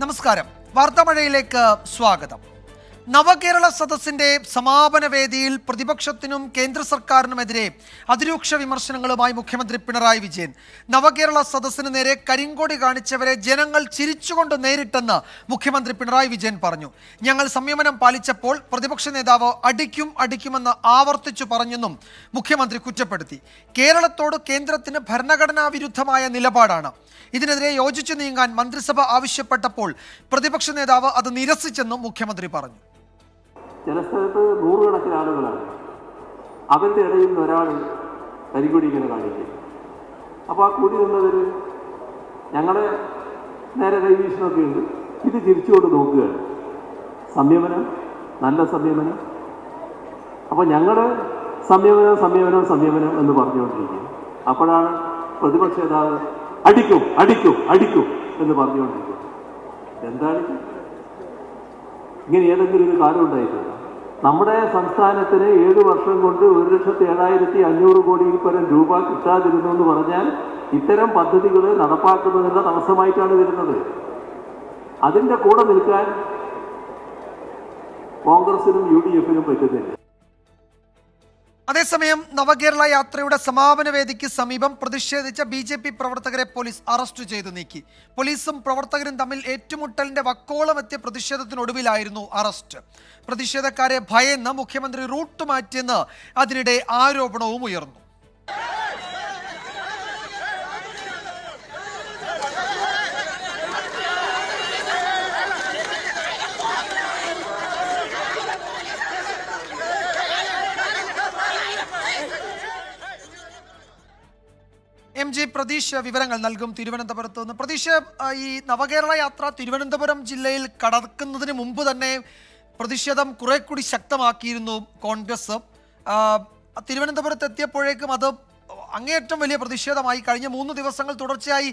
നമസ്കാരം. വാർത്താമഴയിലേക്ക് സ്വാഗതം. നവകേരള സദസ്സിന്റെ സമാപന വേദിയിൽ പ്രതിപക്ഷത്തിനും കേന്ദ്ര സർക്കാരിനുമെതിരെ അതിരൂക്ഷ വിമർശനങ്ങളുമായി മുഖ്യമന്ത്രി പിണറായി വിജയൻ. നവകേരള സദസ്സിന് നേരെ കരിങ്കൊടി കാണിച്ചവരെ ജനങ്ങൾ ചിരിച്ചുകൊണ്ട് നേരിട്ടെന്ന് മുഖ്യമന്ത്രി പിണറായി വിജയൻ പറഞ്ഞു. ഞങ്ങൾ സംയമനം പാലിച്ചപ്പോൾ പ്രതിപക്ഷ നേതാവ് അടിക്കുമെന്ന് ആവർത്തിച്ചു പറഞ്ഞെന്നും മുഖ്യമന്ത്രി കുറ്റപ്പെടുത്തി. കേരളത്തോട് കേന്ദ്രത്തിന് ഭരണഘടനാ വിരുദ്ധമായ നിലപാടാണ്. ഇതിനെതിരെ യോജിച്ചു നീങ്ങാൻ മന്ത്രിസഭ ആവശ്യപ്പെട്ടപ്പോൾ പ്രതിപക്ഷ നേതാവ് അത് നിരസിച്ചെന്നും മുഖ്യമന്ത്രി പറഞ്ഞു. ചില സ്ഥലത്ത് നൂറുകണക്കിന് ആളുകളാണ്, അവരുടെ ഇടയിൽ നിന്ന് ഒരാൾ കരിങ്കൊടി ഇങ്ങനെ കാണിക്കും. അപ്പോൾ ആ കൂടി നിന്നവർ ഞങ്ങളുടെ നേരെ കൈവീശനൊക്കെ ഉണ്ട്, ഇത് തിരിച്ചുകൊണ്ട് നോക്കുകയാണ്. സംയമനം, നല്ല സംയമനം. അപ്പോൾ ഞങ്ങളുടെ സംയമനം എന്ന് പറഞ്ഞുകൊണ്ടിരിക്കുക. അപ്പോഴാണ് പ്രതിപക്ഷ നേതാവ് അടിക്കും എന്ന് പറഞ്ഞുകൊണ്ടിരിക്കുക. എന്താണ് ഇങ്ങനെ ഏതെങ്കിലും ഒരു കാലം ഉണ്ടായിട്ടില്ല. നമ്മുടെ സംസ്ഥാനത്തിന് 7 വർഷം കൊണ്ട് 1,07,500 കോടിയിൽ പരം രൂപ കിട്ടാതിരുന്നു എന്ന് പറഞ്ഞാൽ ഇത്തരം പദ്ധതികൾ നടപ്പാക്കുന്നതിനുള്ള തടസ്സമായിട്ടാണ് വരുന്നത്. അതിൻ്റെ കൂടെ നിൽക്കാൻ കോൺഗ്രസിനും UDF-നും പറ്റുന്നില്ല. അതേസമയം നവകേരള യാത്രയുടെ സമാപന വേദിക്ക് സമീപം പ്രതിഷേധിച്ച BJP പ്രവർത്തകരെ പോലീസ് അറസ്റ്റ് ചെയ്തു നീക്കി. പോലീസും പ്രവർത്തകരും തമ്മിൽ ഏറ്റുമുട്ടലിന്റെ വക്കോളമെത്തിയ പ്രതിഷേധത്തിനൊടുവിലായിരുന്നു അറസ്റ്റ്. പ്രതിഷേധക്കാരെ ഭയന്ന് മുഖ്യമന്ത്രി റൂട്ട് മാറ്റിയെന്ന് അതിനിടെ ആരോപണവും ഉയർന്നു. MJ പ്രതീഷ് വിവരങ്ങൾ നൽകും തിരുവനന്തപുരത്ത് നിന്ന്. പ്രതീഷ്, ഈ നവകേരള യാത്ര തിരുവനന്തപുരം ജില്ലയിൽ കടക്കുന്നതിന് മുമ്പ് തന്നെ പ്രതിഷേധം കുറെ കൂടി ശക്തമാക്കിയിരുന്നു കോൺഗ്രസ്. തിരുവനന്തപുരത്ത് എത്തിയപ്പോഴേക്കും അത് അങ്ങേയറ്റം വലിയ പ്രതിഷേധമായി. കഴിഞ്ഞ 3 ദിവസങ്ങൾ തുടർച്ചയായി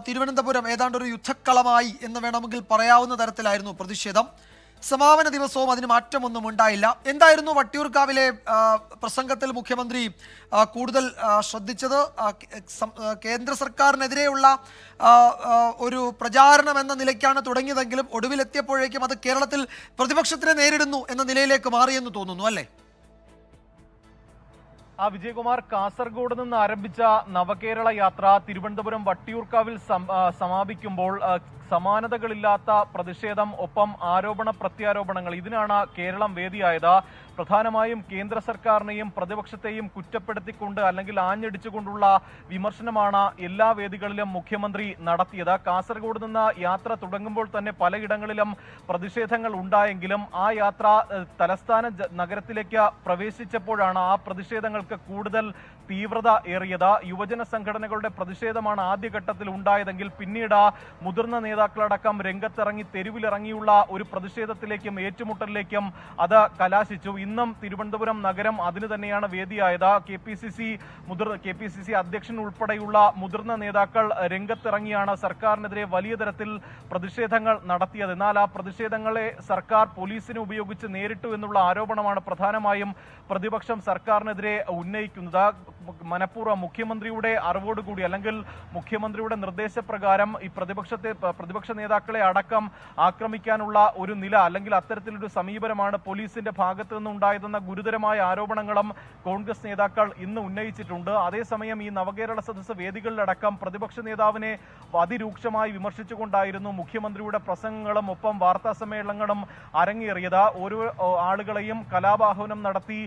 തിരുവനന്തപുരം ഏതാണ്ട് ഒരു യുദ്ധക്കളമായി എന്ന് വേണമെങ്കിൽ പറയാവുന്ന തരത്തിലായിരുന്നു പ്രതിഷേധം. സമാപന ദിവസവും അതിന് മാറ്റമൊന്നും ഉണ്ടായില്ല. എന്തായിരുന്നു വട്ടിയൂർക്കാവിലെ പ്രസംഗത്തിൽ മുഖ്യമന്ത്രി കൂടുതൽ ശ്രദ്ധിച്ചത്? കേന്ദ്ര സർക്കാരിനെതിരെയുള്ള ഒരു പ്രചാരണം എന്ന നിലയ്ക്കാണ് തുടങ്ങിയതെങ്കിലും ഒടുവിലെത്തിയപ്പോഴേക്കും അത് കേരളത്തിൽ പ്രതിപക്ഷത്തിനെ നേരിടുന്നു എന്ന നിലയിലേക്ക് മാറിയെന്ന് തോന്നുന്നു, അല്ലേ? വിജയകുമാർ, കാസർഗോഡ് നിന്ന് ആരംഭിച്ച നവകേരള യാത്ര തിരുവനന്തപുരം വട്ടിയൂർക്കാവിൽ സമാപിക്കുമ്പോൾ സമാനതകളില്ലാത്ത പ്രതിഷേധം, ഒപ്പം ആരോപണ പ്രത്യാരോപണങ്ങൾ, ഇതിനാണ് കേരളം വേദിയായത്. പ്രധാനമായും കേന്ദ്ര സർക്കാരിനെയും പ്രതിപക്ഷത്തെയും കുറ്റപ്പെടുത്തിക്കൊണ്ട് അല്ലെങ്കിൽ ആഞ്ഞടിച്ചുകൊണ്ടുള്ള വിമർശനമാണ് എല്ലാ വേദികളിലും മുഖ്യമന്ത്രി നടത്തിയത്. കാസർഗോഡ് നിന്ന് യാത്ര തുടങ്ങുമ്പോൾ തന്നെ പലയിടങ്ങളിലും പ്രതിഷേധങ്ങൾ ഉണ്ടായെങ്കിലും ആ യാത്ര തലസ്ഥാന നഗരത്തിലേക്ക് പ്രവേശിച്ചപ്പോഴാണ് ആ പ്രതിഷേധങ്ങൾക്ക് കൂടുതൽ തീവ്രത ഏറിയത്. യുവജന സംഘടനകളുടെ പ്രതിഷേധമാണ് ആദ്യഘട്ടത്തിൽ ഉണ്ടായതെങ്കിൽ പിന്നീട് മുതിർന്ന നേതാക്കളടക്കം രംഗത്തിറങ്ങി തെരുവിലിറങ്ങിയുള്ള ഒരു പ്രതിഷേധത്തിലേക്കും ഏറ്റുമുട്ടലിലേക്കും അത് കലാശിച്ചു. ഇന്നും തിരുവനന്തപുരം നഗരം അതിന് തന്നെയാണ് വേദിയായത്. KPCC അധ്യക്ഷൻ ഉൾപ്പെടെയുള്ള മുതിർന്ന നേതാക്കൾ രംഗത്തിറങ്ങിയാണ് സർക്കാരിനെതിരെ വലിയ തരത്തിൽ പ്രതിഷേധങ്ങൾ നടത്തിയത്. എന്നാൽ ആ പ്രതിഷേധങ്ങളെ സർക്കാർ പോലീസിനെ ഉപയോഗിച്ച് നേരിട്ടു എന്നുള്ള ആരോപണമാണ് പ്രധാനമായും പ്രതിപക്ഷം സർക്കാരിനെതിരെ ഉന്നയിക്കുന്നത്. മനഃപൂർവ്വം മുഖ്യമന്ത്രിയുടെ അറിവോടുകൂടി അല്ലെങ്കിൽ മുഖ്യമന്ത്രിയുടെ നിർദ്ദേശപ്രകാരം ഈ പ്രതിപക്ഷ നേതാക്കളെ അടക്കം ആക്രമിക്കാനുള്ള ഒരു നില അല്ലെങ്കിൽ അത്തരത്തിലൊരു സമീപനമാണ് പോലീസിന്റെ ഭാഗത്തു നിന്നുണ്ടായതെന്ന ഗുരുതരമായ ആരോപണങ്ങളും കോൺഗ്രസ് നേതാക്കൾ ഇന്ന് ഉന്നയിച്ചിട്ടുണ്ട്. അതേസമയം ഈ നവകേരള സദസ്സ് വേദികളിലടക്കം പ്രതിപക്ഷ നേതാവിനെ അതിരൂക്ഷമായി വിമർശിച്ചുകൊണ്ടായിരുന്നു മുഖ്യമന്ത്രിയുടെ പ്രസംഗങ്ങളും ഒപ്പം വാർത്താ സമ്മേളനങ്ങളും അരങ്ങേറിയത്. ഓരോ ആളുകളെയും കലാപാഹ്വാനം നടത്തി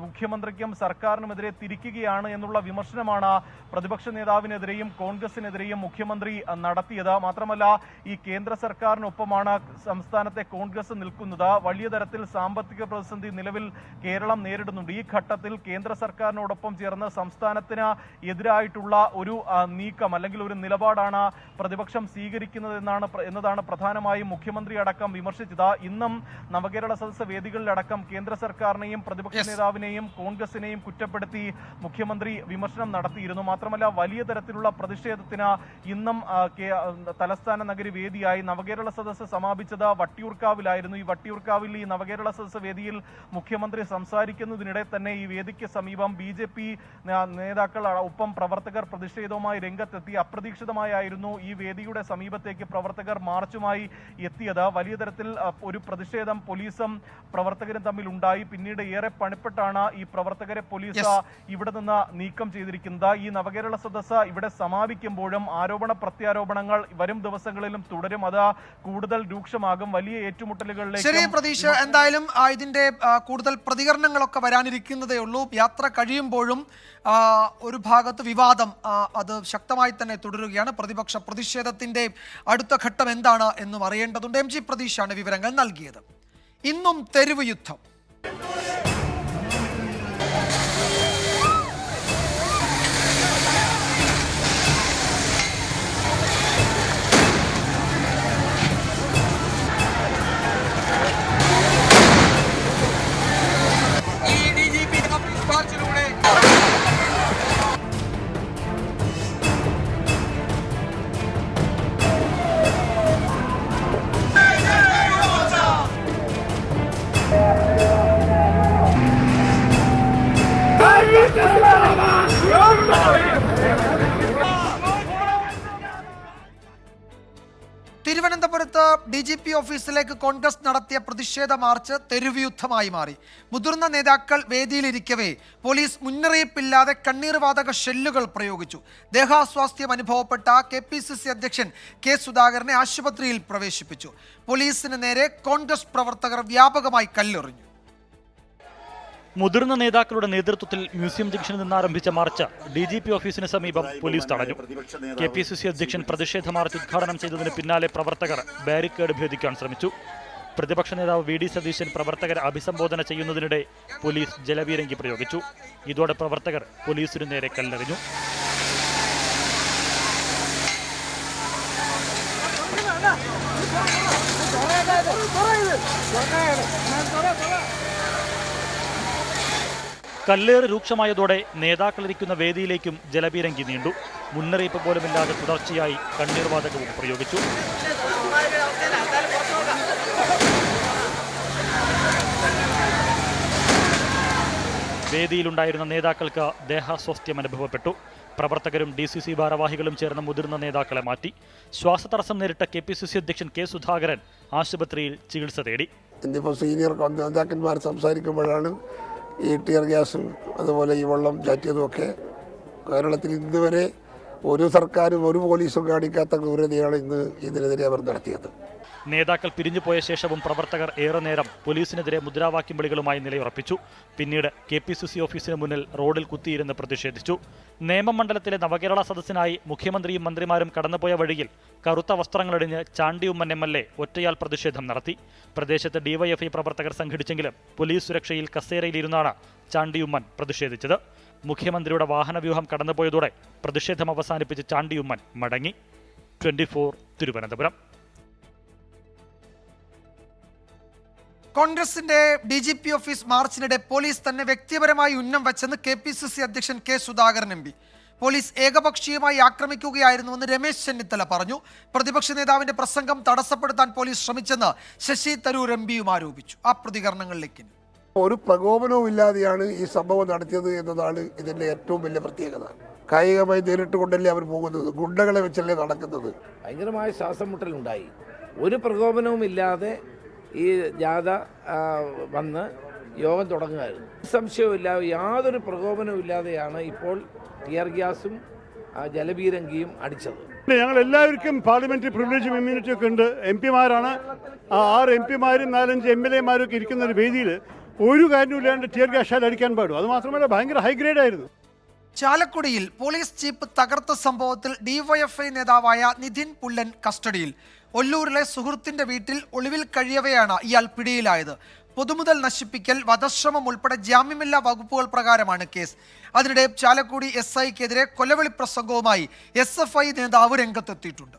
മുഖ്യമന്ത്രിക്കും സർക്കാരിനുമെതിരെ തിരിക്കുകയാണ് എന്നുള്ള വിമർശനമാണ് പ്രതിപക്ഷ നേതാവിനെതിരെയും കോൺഗ്രസിനെതിരെയും മുഖ്യമന്ത്രി നടത്തിയത്. മാത്രമല്ല, ഈ കേന്ദ്ര സർക്കാരിനൊപ്പമാണ് സംസ്ഥാനത്തെ കോൺഗ്രസ് നിൽക്കുന്നത്. വലിയ തരത്തിൽ സാമ്പത്തിക പ്രതിസന്ധി നിലവിൽ കേരളം നേരിടുന്നുണ്ട്. ഈ ഘട്ടത്തിൽ കേന്ദ്ര സർക്കാരിനോടൊപ്പം ചേർന്ന് സംസ്ഥാനത്തിന് എതിരായിട്ടുള്ള ഒരു നീക്കം അല്ലെങ്കിൽ ഒരു നിലപാടാണ് പ്രതിപക്ഷം സ്വീകരിക്കുന്നത് എന്നതാണ് പ്രധാനമായും മുഖ്യമന്ത്രി അടക്കം വിമർശിച്ചത്. ഇന്നും നവകേരള സദസ്സ് വേദികളിലടക്കം കേന്ദ്ര സർക്കാരിനെയും പ്രതിപക്ഷ നേതാവിനെയും കോൺഗ്രസിനെയും കുറ്റപ്പെടുത്തി മുഖ്യമന്ത്രി വിമർശനം നടത്തിയിരുന്നു. മാത്രമല്ല വലിയ തരത്തിലുള്ള പ്രതിഷേധത്തിന് ഇന്നും തലസ്ഥാന നഗരി വേദിയായി. നവകേരള സദസ്സ് സമാപിച്ചത് വട്ടിയൂർക്കാവിലായിരുന്നു. ഈ വട്ടിയൂർക്കാവിൽ ഈ നവകേരള സദസ്സ് വേദിയിൽ മുഖ്യമന്ത്രി സംസാരിക്കുന്നതിനിടെ തന്നെ ഈ വേദിക്ക് സമീപം BJP നേതാക്കൾ ഒപ്പം പ്രവർത്തകർ പ്രതിഷേധവുമായി രംഗത്തെത്തി. അപ്രതീക്ഷിതമായിരുന്നു ഈ വേദിയുടെ സമീപത്തേക്ക് പ്രവർത്തകർ മാർച്ചുമായി എത്തിയത്. വലിയ തരത്തിൽ ഒരു പ്രതിഷേധം പോലീസും പ്രവർത്തകരും തമ്മിൽ ഉണ്ടായി. പിന്നീട് ഏറെ പണിപ്പെട്ടാണ് ഈ പ്രവർത്തകരെ പോലീസ് ഇവിടെ നിന്ന് നീക്കം ചെയ്തിരിക്കുന്നത്. ഈ നവകേരള സദസ്സ് ഇവിടെ സമാപിക്കുമ്പോഴും ആരോപണ പ്രത്യാരോപണങ്ങൾ വരും ദിവസങ്ങളിലും തുടരും. അത് കൂടുതൽ രൂക്ഷമാകും. വലിയ ഏറ്റുമുട്ടലുകളിലേക്ക്. ശരി പ്രതീക്ഷ, എന്തായാലും ഇതിന്റെ കൂടുതൽ പ്രതികരണങ്ങളൊക്കെ വരാനിരിക്കുന്നതേ ഉള്ളൂ. യാത്ര കഴിയുമ്പോഴും ഒരു ഭാഗത്ത് വിവാദം അത് ശക്തമായി തന്നെ തുടരുകയാണ്. പ്രതിപക്ഷ പ്രതിഷേധത്തിന്റെ അടുത്ത ഘട്ടം എന്താണ് എന്നും അറിയേണ്ടതുണ്ട്. MG പ്രതീഷാണ് വിവരങ്ങൾ നൽകിയത്. ഇന്നും തെരുവ് യുദ്ധം. തിരുവനന്തപുരത്ത് DGP ഓഫീസിലേക്ക് കോൺഗ്രസ് നടത്തിയ പ്രതിഷേധ മാർച്ച് തെരുവ് യുദ്ധമായി മാറി. മുതിർന്ന നേതാക്കൾ വേദിയിലിരിക്കവേ പോലീസ് മുന്നറിയിപ്പില്ലാതെ കണ്ണീർവാതക ഷെല്ലുകൾ പ്രയോഗിച്ചു. ദേഹാസ്വാസ്ഥ്യം അനുഭവപ്പെട്ട KPCC അധ്യക്ഷൻ K സുധാകരനെ ആശുപത്രിയിൽ പ്രവേശിപ്പിച്ചു. പോലീസിന് നേരെ കോൺഗ്രസ് പ്രവർത്തകർ വ്യാപകമായി കല്ലെറിഞ്ഞു. മുതിർന്ന നേതാക്കളുടെ നേതൃത്വത്തിൽ മ്യൂസിയം ജംഗ്ഷനിൽ നിന്ന് ആരംഭിച്ച മാർച്ച് DGP ഓഫീസിന് സമീപം പോലീസ് തടഞ്ഞു. KPCC അധ്യക്ഷൻ പ്രതിഷേധ മാർച്ച് ഉദ്ഘാടനം ചെയ്തതിന് പിന്നാലെ പ്രവർത്തകർ ബാരിക്കേഡ് ഭേദിക്കാൻ ശ്രമിച്ചു. പ്രതിപക്ഷ നേതാവ് VD സതീശൻ പ്രവർത്തകരെ അഭിസംബോധന ചെയ്യുന്നതിനിടെ പോലീസ് ജലപീരങ്കി പ്രയോഗിച്ചു. ഇതോടെ പ്രവർത്തകർ പോലീസിനു നേരെ കല്ലെറിഞ്ഞു. കല്ലേറ് രൂക്ഷമായതോടെ നേതാക്കളിരിക്കുന്ന വേദിയിലേക്കും ജലപീരങ്കി നീണ്ടു. മുന്നറിയിപ്പ് പോലുമില്ലാതെ തുടർച്ചയായി കണ്ണീർവാതകവും പ്രയോഗിച്ചു. വേദിയിലുണ്ടായിരുന്ന നേതാക്കൾക്ക് ദേഹാസ്വാസ്ഥ്യം അനുഭവപ്പെട്ടു. പ്രവർത്തകരും DCC ഭാരവാഹികളും ചേർന്ന് മുതിർന്ന നേതാക്കളെ മാറ്റി. ശ്വാസതടസ്സം നേരിട്ട KPCC അധ്യക്ഷൻ K സുധാകരൻ ആശുപത്രിയിൽ ചികിത്സ തേടി. ഇന്നിപ്പോൾ സീനിയർ നേതാക്കന്മാർ സംസാരിക്കുമ്പോഴാണ് ഈ ടിയർ ഗ്യാസും അതുപോലെ ഈ വെള്ളം ചാറ്റിയതുമൊക്കെ കേരളത്തിൽ ഇന്നുവരെ ഒരു സർക്കാരും ഒരു പോലീസും കാണിക്കാത്ത ക്രൂരതയാണ് ഇന്ന് ഇതിനെതിരെ അവർ നടത്തിയത്. നേതാക്കൾ പിരിഞ്ഞുപോയ ശേഷവും പ്രവർത്തകർ ഏറെ നേരം പോലീസിനെതിരെ മുദ്രാവാക്യം വിളികളുമായി നിലയുറപ്പിച്ചു. പിന്നീട് KPCC ഓഫീസിന് മുന്നിൽ റോഡിൽ കുത്തിയിരുന്ന് പ്രതിഷേധിച്ചു. നേമമണ്ഡലത്തിലെ നവകേരള സദസ്സിനായി മുഖ്യമന്ത്രിയും മന്ത്രിമാരും കടന്നുപോയ വഴിയിൽ കറുത്ത വസ്ത്രങ്ങളടിഞ്ഞ് ചാണ്ടി ഉമ്മൻ MLA ഒറ്റയാൽ പ്രതിഷേധം നടത്തി. പ്രദേശത്ത് DYFI പ്രവർത്തകർ സംഘടിച്ചെങ്കിലും പോലീസ് സുരക്ഷയിൽ കസേരയിലിരുന്നാണ് ചാണ്ടി ഉമ്മൻ പ്രതിഷേധിച്ചത്. മുഖ്യമന്ത്രിയുടെ വാഹനവ്യൂഹം കടന്നുപോയതോടെ പ്രതിഷേധം അവസാനിപ്പിച്ച് ചാണ്ടി ഉമ്മൻ മടങ്ങി. 24 തിരുവനന്തപുരം. കോൺഗ്രസിന്റെ DGP ഓഫീസ് മാർച്ചിനിടെ പോലീസ് തന്നെ വ്യക്തിപരമായി ഉന്നം വെച്ചെന്ന് KPCC അധ്യക്ഷൻ K സുധാകരൻ MP. പോലീസ് ഏകപക്ഷീയമായി ആക്രമിക്കുകയായിരുന്നുവെന്ന് രമേശ് ചെന്നിത്തല പറഞ്ഞു. പ്രതിപക്ഷ നേതാവിന്റെ പ്രസംഗം തടസ്സപ്പെടുത്താൻ പോലീസ് ശ്രമിച്ചെന്ന് ശശി തരൂർ MPയും ആരോപിച്ചു. ആ പ്രതികരണങ്ങളിലേക്ക്. ഒരു പ്രകോപനവും ഇല്ലാതെയാണ് ഈ സംഭവം നടത്തിയത് എന്നതാണ് ഇതിൻ്റെ ഏറ്റവും വലിയ പ്രത്യേകത. കായികമായി നേരിട്ട് കൊണ്ടല്ലേ അവർ പോകുന്നത്, ഗുണ്ടകളെ വെച്ചല്ലേ നടക്കുന്നത്. ഭയങ്കരമായ ശ്വാസം മുട്ടലുണ്ടായി. ഒരു പ്രകോപനവും ഇല്ലാതെ ഈ ജാഥ വന്ന് യോഗം തുടങ്ങുകയായിരുന്നു. സംശയവുമില്ല, യാതൊരു പ്രകോപനവും ഇല്ലാതെയാണ് ഇപ്പോൾ ടിയർ ഗ്യാസും ജലപീരങ്കിയും അടിച്ചത്. ഞങ്ങൾ എല്ലാവർക്കും പാർലമെന്ററി പ്രിവിലേജും ഇമ്മ്യൂണിറ്റി ഒക്കെ ഉണ്ട്. MP മാരാണ്. 6 MP മാരും 4-5 MLA ഒക്കെ ഇരിക്കുന്ന ഒരു വേദിയിൽ ഒരു കാര്യമില്ലാണ്ട് ടിയർ ഗ്യാസ് ഷെൽ അടിക്കാൻ പാടും. അത് മാത്രമല്ല ഭയങ്കര ഹൈഗ്രേഡ് ആയിരുന്നു. ചാലക്കുടിയിൽ പോലീസ് ജീപ്പ് തകർത്ത സംഭവത്തിൽ DYFI നേതാവായ നിതിൻ പുല്ലൻ കസ്റ്റഡിയിൽ. ഒല്ലൂരിലെ സുഹൃത്തിന്റെ വീട്ടിൽ ഒളിവിൽ കഴിയവെയാണ് ഇയാൾ പിടിയിലായത്. പൊതുമുതൽ നശിപ്പിക്കൽ, വധശ്രമം ഉൾപ്പെടെ ജാമ്യമില്ലാ വകുപ്പുകൾ പ്രകാരമാണ് കേസ്. അതിനിടെ ചാലക്കുടി SIക്കെതിരെ കൊലവിളി പ്രസംഗവുമായി SFI നേതാവ് രംഗത്തെത്തിയിട്ടുണ്ട്.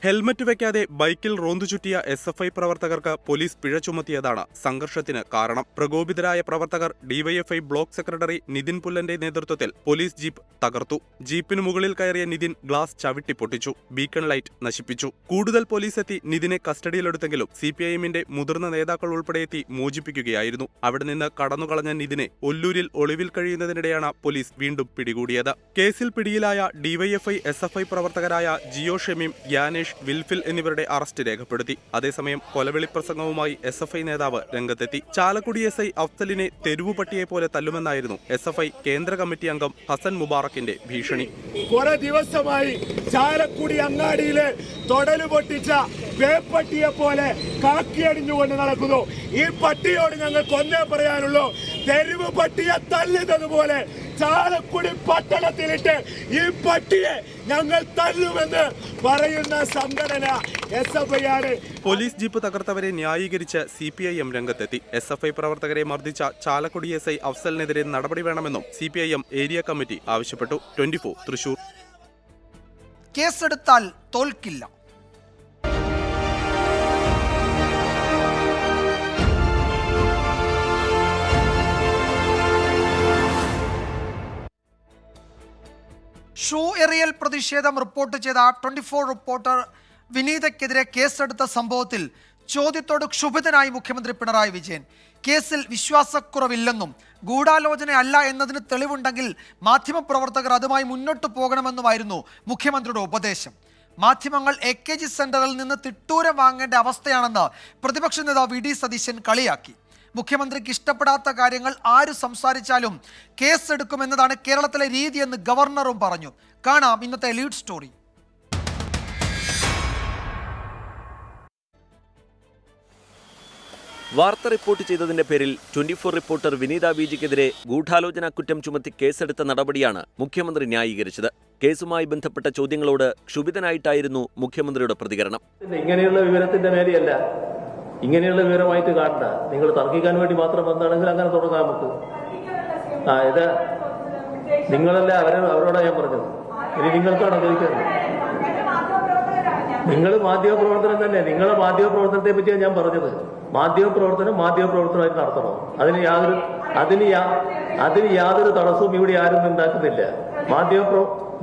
ഹെൽമറ്റ് വെക്കാതെ ബൈക്കിൽ റോന്തു ചുറ്റിയ SFI പ്രവർത്തകർക്ക് പോലീസ് പിഴ ചുമത്തിയതാണ് സംഘർഷത്തിന് കാരണം. പ്രകോപിതരായ പ്രവർത്തകർ ഡിവൈഎഫ്ഐ ബ്ലോക്ക് സെക്രട്ടറി നിതിൻ പുല്ലന്റെ നേതൃത്വത്തിൽ പോലീസ് ജീപ്പ് തകർത്തു. ജീപ്പിന് മുകളിൽ കയറിയ നിതിൻ ഗ്ലാസ് ചവിട്ടി പൊട്ടിച്ചു. ബീക്കൺ ലൈറ്റ് നശിപ്പിച്ചു. കൂടുതൽ പോലീസ് എത്തി നിതിനെ കസ്റ്റഡിയിലെടുത്തെങ്കിലും CPIMന്റെ മുതിർന്ന നേതാക്കൾ ഉൾപ്പെടെ എത്തി മോചിപ്പിക്കുകയായിരുന്നു. അവിടെ നിന്ന് കടന്നുകളഞ്ഞ നിതിനെ ഒല്ലൂരിൽ ഒളിവിൽ കഴിയുന്നതിനിടെയാണ് പോലീസ് വീണ്ടും പിടികൂടിയത്. കേസിൽ പിടിയിലായ ഡിവൈഎഫ്ഐ SFI പ്രവർത്തകരായ ജിയോ ഷമീം, ഗ്യാനേഷ്, വിൽഫിൽ എന്നിവരുടെ അറസ്റ്റ് രേഖപ്പെടുത്തി. അതേസമയം കൊലവിളി പ്രസംഗവുമായി SFI നേതാവ് രംഗത്തെത്തി. ചാലക്കുടി SI അഫ്സലിനെ തെരുവുപട്ടിയെ പോലെ തല്ലുമെന്നായിരുന്നു SFI കേന്ദ്ര കമ്മിറ്റി അംഗം ഹസൻ മുബാറക്കിന്റെ ഭീഷണി. കുറെ ദിവസമായി ചാലക്കുടി അങ്ങാടിയിലെ തൊടല് പൊട്ടിച്ച വേപ്പട്ടിയെ പോലെ കാക്കിയടിഞ്ഞുകൊണ്ട് നടക്കുന്നു. ഈ പട്ടിയോട് ഞങ്ങൾ കൊന്നേ പറയാനുള്ളൂ. തെരുവ് പട്ടിയെ തല്ലുന്നത് പോലെ ചാലക്കുടി പട്ടണത്തിലിട്ട് ഈ പട്ടിയെ ഞങ്ങൾ തല്ലുമെന്ന് പറയുന്ന സംഘടന SFI ആണ്. പോലീസ് ജീപ്പ് തകർത്തവരെ ന്യായീകരിച്ച് CPIM രംഗത്തെത്തി. SFI പ്രവർത്തകരെ മർദ്ദിച്ച ചാലക്കുടി SI അഫ്സലിനെതിരെ നടപടി വേണമെന്നും CPIM ഏരിയ കമ്മിറ്റി ആവശ്യപ്പെട്ടു. 24 തൃശൂർ. കേസെടുത്താൽ തോൽക്കില്ല. ഷൂ എറിയൽ പ്രതിഷേധം റിപ്പോർട്ട് ചെയ്ത 24 റിപ്പോർട്ടർ വിനീതയ്ക്കെതിരെ കേസെടുത്ത സംഭവത്തിൽ ചോദ്യത്തോട് ക്ഷുഭിതനായി മുഖ്യമന്ത്രി പിണറായി വിജയൻ. കേസിൽ വിശ്വാസക്കുറവില്ലെന്നും ഗൂഢാലോചന അല്ല എന്നതിന് തെളിവുണ്ടെങ്കിൽ മാധ്യമപ്രവർത്തകർ അതുമായി മുന്നോട്ട് പോകണമെന്നുമായിരുന്നു മുഖ്യമന്ത്രിയുടെ ഉപദേശം. മാധ്യമങ്ങൾ AKG സെന്ററിൽ നിന്ന് തിട്ടൂരം വാങ്ങേണ്ട അവസ്ഥയാണെന്ന് പ്രതിപക്ഷ നേതാവ് VD സതീശൻ കളിയാക്കി. മുഖ്യമന്ത്രിക്ക് ഇഷ്ടപ്പെടാത്ത കാര്യങ്ങൾ ആര് സംസാരിച്ചാലും കേസെടുക്കുമെന്നതാണ് കേരളത്തിലെ രീതിയെന്ന് ഗവർണറും പറഞ്ഞു. കാണാം ഇന്നത്തെ ലീഡ് സ്റ്റോറി. വാർത്ത റിപ്പോർട്ട് ചെയ്തതിന്റെ പേരിൽ 24 റിപ്പോർട്ടർ വിനീത വിജിക്കെതിരെ ഗൂഢാലോചന കുറ്റം ചുമത്തി കേസെടുത്ത നടപടിയാണ് മുഖ്യമന്ത്രി ന്യായീകരിച്ചത്. കേസുമായി ബന്ധപ്പെട്ട ചോദ്യങ്ങളോട് ക്ഷുഭിതനായിട്ടായിരുന്നു മുഖ്യമന്ത്രിയുടെ പ്രതികരണം. ഇങ്ങനെയുള്ള വിവരത്തിന്റെ മേലെയല്ല, ഇങ്ങനെയുള്ള വിവരമായിട്ട് കാണണ്ട. നിങ്ങൾ തർക്കിക്കാൻ വേണ്ടി മാത്രം വന്നാണെങ്കിൽ അങ്ങനെ തുടങ്ങാം നമുക്ക്. ഇത് നിങ്ങളല്ല അവരോടാ ഞാൻ പറഞ്ഞത്. ഇനി നിങ്ങൾക്കാണോ ചോദിക്കുന്നത്? നിങ്ങൾ മാധ്യമപ്രവർത്തനം തന്നെ. നിങ്ങളെ മാധ്യമപ്രവർത്തനത്തെ പറ്റിയാണ് ഞാൻ പറഞ്ഞത്. മാധ്യമപ്രവർത്തനമായിട്ട് നടത്തണം. അതിന് യാതൊരു തടസ്സവും ഇവിടെ ആരും ഉണ്ടാക്കുന്നില്ല.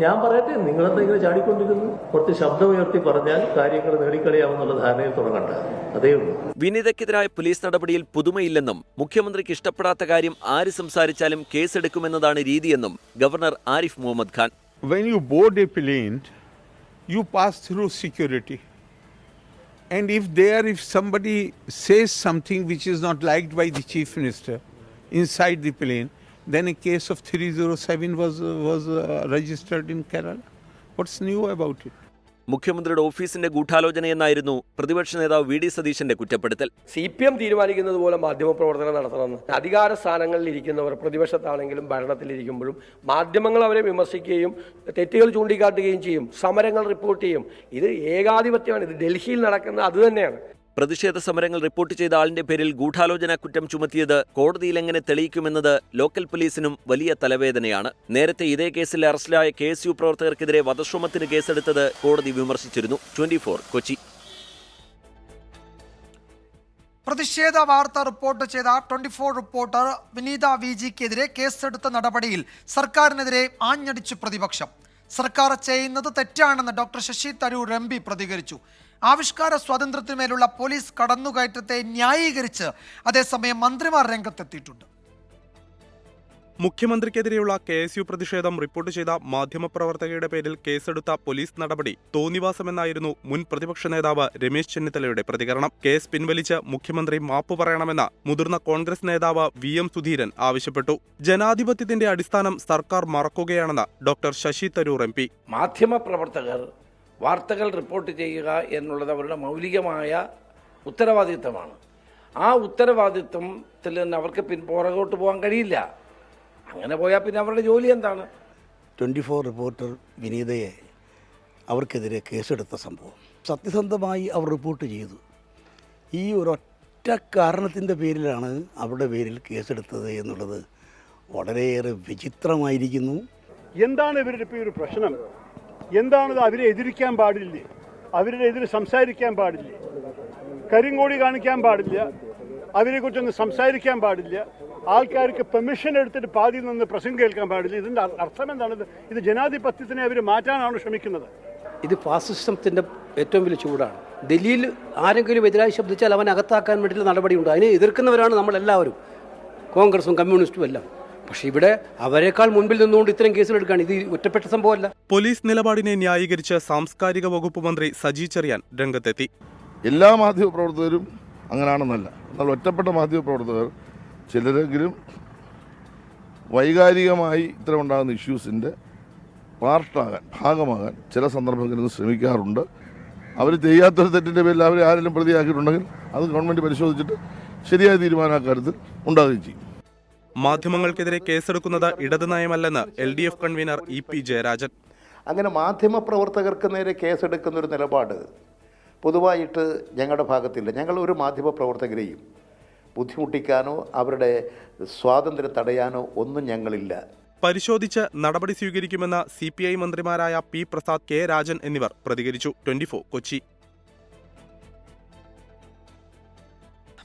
ഞാൻ പറയട്ടെ, നിങ്ങളെന്തെങ്കിലും ചാടിക്കൊണ്ടിരുന്നു കുറച്ച് ശബ്ദമുയർത്തി പറഞ്ഞാൽ കാര്യങ്ങൾ നേടിക്കളയാവുന്നുള്ള ധാരണയിൽ തുടങ്ങണ്ട. അതേ ഉള്ളൂ. വിനീതയ്ക്കെതിരായ പോലീസ് നടപടിയിൽ പുതുമയില്ലെന്നും മുഖ്യമന്ത്രിക്ക് ഇഷ്ടപ്പെടാത്ത കാര്യം ആര് സംസാരിച്ചാലും കേസെടുക്കുമെന്നതാണ് രീതിയെന്നും governor Arif Muhammad Khan. When you board a plane, you pass through security. And if somebody says something which is not liked by the chief minister inside the plane, then a case of 307 was registered in Kerala. What's new about it? മുഖ്യമന്ത്രിയുടെ ഓഫീസിന്റെ ഗൂഢാലോചനയെന്നായിരുന്നു പ്രതിപക്ഷ നേതാവ് VD സതീശന്റെ കുറ്റപ്പെടുത്തൽ. CPM തീരുമാനിക്കുന്നത് പോലെ മാധ്യമപ്രവർത്തനം നടത്തണമെന്ന്. അധികാര സ്ഥാനങ്ങളിൽ ഇരിക്കുന്നവർ പ്രതിപക്ഷത്താണെങ്കിലും ഭരണത്തിലിരിക്കുമ്പോഴും മാധ്യമങ്ങൾ അവരെ വിമർശിക്കുകയും തെറ്റുകൾ ചൂണ്ടിക്കാട്ടുകയും ചെയ്യും, സമരങ്ങൾ റിപ്പോർട്ട് ചെയ്യും. ഇത് ഏകാധിപത്യമാണ്. ഇത് ഡൽഹിയിൽ നടക്കുന്നത് അതുതന്നെയാണ്. പ്രതിഷേധ സമരങ്ങൾ റിപ്പോർട്ട് ചെയ്ത ആളിന്റെ പേരിൽ ഗൂഢാലോചന കുറ്റം ചുമത്തിയത് കോടതിയിൽ എങ്ങനെ തെളിയിക്കുമെന്നത് ലോക്കൽ പോലീസിനും വലിയ തലവേദനയാണ്. നേരത്തെ ഇതേ കേസിൽ അറസ്റ്റിലായ KSU പ്രവർത്തകർക്കെതിരെ വധശ്രമത്തിന് കേസെടുത്തത് കോടതി വിമർശിച്ചിരുന്നു. 24 കൊച്ചി. പ്രതിഷേധ വാർത്ത റിപ്പോർട്ട് ചെയ്ത 24 റിപ്പോർട്ടർ വിനീത വിജിക്കെതിരെ കേസെടുത്ത നടപടിയിൽ സർക്കാരിനെതിരെ ആഞ്ഞടിച്ചു പ്രതിപക്ഷം. സർക്കാർ ചെയ്യുന്നത് തെറ്റാണെന്ന് ഡോക്ടർ ശശി തരൂർ MP പ്രതികരിച്ചു. ആവിഷ്കാര സ്വാതന്ത്ര്യത്തിന്മേലുള്ള പോലീസ് കടന്നുകയറ്റത്തെ ന്യായീകരിച്ച് അതേസമയം മന്ത്രിമാർ രംഗത്തെത്തിയിട്ടുണ്ട്. മുഖ്യമന്ത്രിക്കെതിരെയുള്ള KSU പ്രതിഷേധം റിപ്പോർട്ട് ചെയ്ത മാധ്യമപ്രവർത്തകയുടെ പേരിൽ കേസെടുത്ത പോലീസ് നടപടി തോന്നിവാസമെന്നായിരുന്നു മുൻ പ്രതിപക്ഷ നേതാവ് രമേശ് ചെന്നിത്തലയുടെ പ്രതികരണം. കേസ് പിൻവലിച്ച് മുഖ്യമന്ത്രി മാപ്പ് പറയണമെന്ന് മുതിർന്ന കോൺഗ്രസ് നേതാവ് VM സുധീരൻ ആവശ്യപ്പെട്ടു. ജനാധിപത്യത്തിന്റെ അടിസ്ഥാനം സർക്കാർ മറക്കുകയാണെന്ന് ഡോക്ടർ ശശി തരൂർ MP. മാധ്യമപ്രവർത്തകർ വാർത്തകൾ റിപ്പോർട്ട് ചെയ്യുക എന്നുള്ളത് അവരുടെ മൗലികമായ ഉത്തരവാദിത്തമാണ്. ആ ഉത്തരവാദിത്തത്തിൽ നിന്ന് അവർക്ക് പുറകോട്ട് പോകാൻ കഴിയില്ല. അങ്ങനെ പോയാൽ പിന്നെ അവരുടെ ജോലി എന്താണ്? 24 റിപ്പോർട്ടർ വിനീതയെ അവർക്കെതിരെ കേസെടുത്ത സംഭവം സത്യസന്ധമായി അവർ റിപ്പോർട്ട് ചെയ്തു. ഈ ഒരൊറ്റ കാരണത്തിൻ്റെ പേരിലാണ് അവരുടെ പേരിൽ കേസെടുത്തത് എന്നുള്ളത് വളരെയേറെ വിചിത്രമായിരിക്കുന്നു. എന്താണ് ഇവരുടെ ഇപ്പോൾ ഒരു പ്രശ്നം? എന്താണത്? അവരെ എതിരിക്കാൻ പാടില്ലേ? അവരുടെ എതിരെ സംസാരിക്കാൻ പാടില്ലേ? കരിങ്കോടി കാണിക്കാൻ പാടില്ല? അവരെക്കുറിച്ചൊന്ന് സംസാരിക്കാൻ പാടില്ല? ആൾക്കാർക്ക് പെർമിഷൻ എടുത്തിട്ട് പാതിയിൽ നിന്ന് പ്രസംഗം കേൾക്കാൻ പാടില്ല? ഇതിൻ്റെ അർത്ഥം എന്താണ്? ഇത് ജനാധിപത്യത്തിനെ അവർ മാറ്റാനാണ് ശ്രമിക്കുന്നത്. ഇത് ഫാസിസത്തിന്റെ ഏറ്റവും വലിയ ചൂടാണ്. ഡൽഹിയിൽ ആരെങ്കിലും എതിരായി ശബ്ദിച്ചാൽ അവനെ അകത്താക്കാൻ വേണ്ടിയുള്ള നടപടിയുണ്ട്. അതിനെ എതിർക്കുന്നവരാണ് നമ്മളെല്ലാവരും, കോൺഗ്രസും കമ്മ്യൂണിസ്റ്റും എല്ലാം. പക്ഷേ ഇവിടെ അവരെക്കാൾ മുൻപിൽ നിന്നുകൊണ്ട് ഇത്തരം കേസുകളെടുക്കുകയാണ്. ഇത് ഒറ്റപ്പെട്ട സംഭവമല്ല. പോലീസ് നിലപാടിനെ ന്യായീകരിച്ച് സാംസ്കാരിക വകുപ്പ് മന്ത്രി സജി ചെറിയാൻ രംഗത്തെത്തി. എല്ലാ മാധ്യമപ്രവർത്തകരും അങ്ങനെയാണെന്നല്ല, എന്നാൽ ഒറ്റപ്പെട്ട മാധ്യമപ്രവർത്തകർ ചിലരെങ്കിലും വൈകാരികമായി ഇത്തരമുണ്ടാകുന്ന ഇഷ്യൂസിൻ്റെ ഭാഗമാകാൻ ചില സന്ദർഭങ്ങളിൽ ശ്രമിക്കാറുണ്ട്. അവർ ചെയ്യാത്തൊരു തെറ്റിൻ്റെ പേരിൽ അവർ ആരെങ്കിലും പ്രതിയാക്കിയിട്ടുണ്ടെങ്കിൽ അത് ഗവൺമെൻറ് പരിശോധിച്ചിട്ട് ശരിയായ തീരുമാനം അക്കാര്യത്തിൽ ഉണ്ടാകുകയും ചെയ്യും. മാധ്യമങ്ങൾക്കെതിരെ കേസെടുക്കുന്നത് ഇടത് നയമല്ലെന്ന് LDF കൺവീനർ EP ജയരാജൻ. അങ്ങനെ മാധ്യമപ്രവർത്തകർക്ക് നേരെ കേസെടുക്കുന്നൊരു നിലപാട് പൊതുവായിട്ട് ഞങ്ങളുടെ ഭാഗത്തില്ല. ഞങ്ങൾ ഒരു മാധ്യമപ്രവർത്തകരെയും ബുദ്ധിമുട്ടിക്കാനോ അവരുടെ സ്വാതന്ത്ര്യം തടയാനോ ഒന്നും ഞങ്ങളില്ല. പരിശോധിച്ച് നടപടി സ്വീകരിക്കുമെന്ന് CPI മന്ത്രിമാരായ P പ്രസാദ്, K രാജൻ എന്നിവർ പ്രതികരിച്ചു. 24 കൊച്ചി.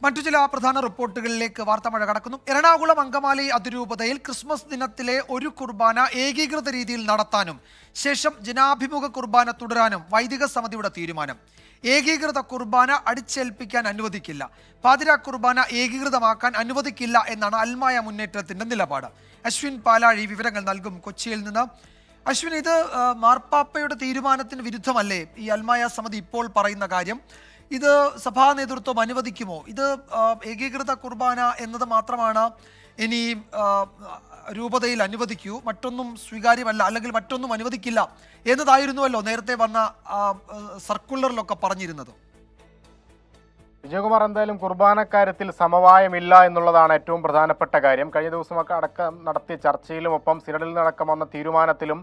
മറ്റു ചില പ്രധാന റിപ്പോർട്ടുകളിലേക്ക് വാർത്താമഴ കടക്കുന്നു. എറണാകുളം അങ്കമാലി അതിരൂപതയിൽ ക്രിസ്മസ് ദിനത്തിലെ ഒരു കുർബാന ഏകീകൃത രീതിയിൽ നടത്താനും ശേഷം ജനാഭിമുഖ കുർബാന തുടരാനും വൈദിക സമിതിയുടെ തീരുമാനം. ഏകീകൃത കുർബാന അടിച്ചേൽപ്പിക്കാൻ അനുവദിക്കില്ല. പാതിര കുർബാന ഏകീകൃതമാക്കാൻ അനുവദിക്കില്ല എന്നാണ് അൽമായ മുന്നേറ്റത്തിന്റെ നിലപാട്. അശ്വിൻ പാലാഴി വിവരങ്ങൾ നൽകും കൊച്ചിയിൽ നിന്ന്. അശ്വിൻ, ഇത് മാർപ്പാപ്പയുടെ തീരുമാനത്തിന് വിരുദ്ധമല്ലേ ഈ അൽമായ സമിതി ഇപ്പോൾ പറയുന്ന കാര്യം? ഇത് സഭാ നേതൃത്വം അനുവദിക്കുമോ? ഇത് ഏകീകൃത കുർബാന എന്നത് മാത്രമാണ് ഇനി രൂപതയിൽ അനുവദിക്കൂ, മറ്റൊന്നും സ്വീകാര്യമല്ല, അല്ലെങ്കിൽ മറ്റൊന്നും അനുവദിക്കില്ല എന്നതായിരുന്നുവല്ലോ നേരത്തെ വന്ന സർക്കുലറിലൊക്കെ പറഞ്ഞിരുന്നത്. വിജയകുമാർ, എന്തായാലും കുർബാനക്കാര്യത്തിൽ സമവായമില്ല എന്നുള്ളതാണ് ഏറ്റവും പ്രധാനപ്പെട്ട കാര്യം. കഴിഞ്ഞ ദിവസമൊക്കെ അടക്കം നടത്തിയ ചർച്ചയിലും ഒപ്പം സിനഡിൽ നിന്നടക്കം വന്ന തീരുമാനത്തിലും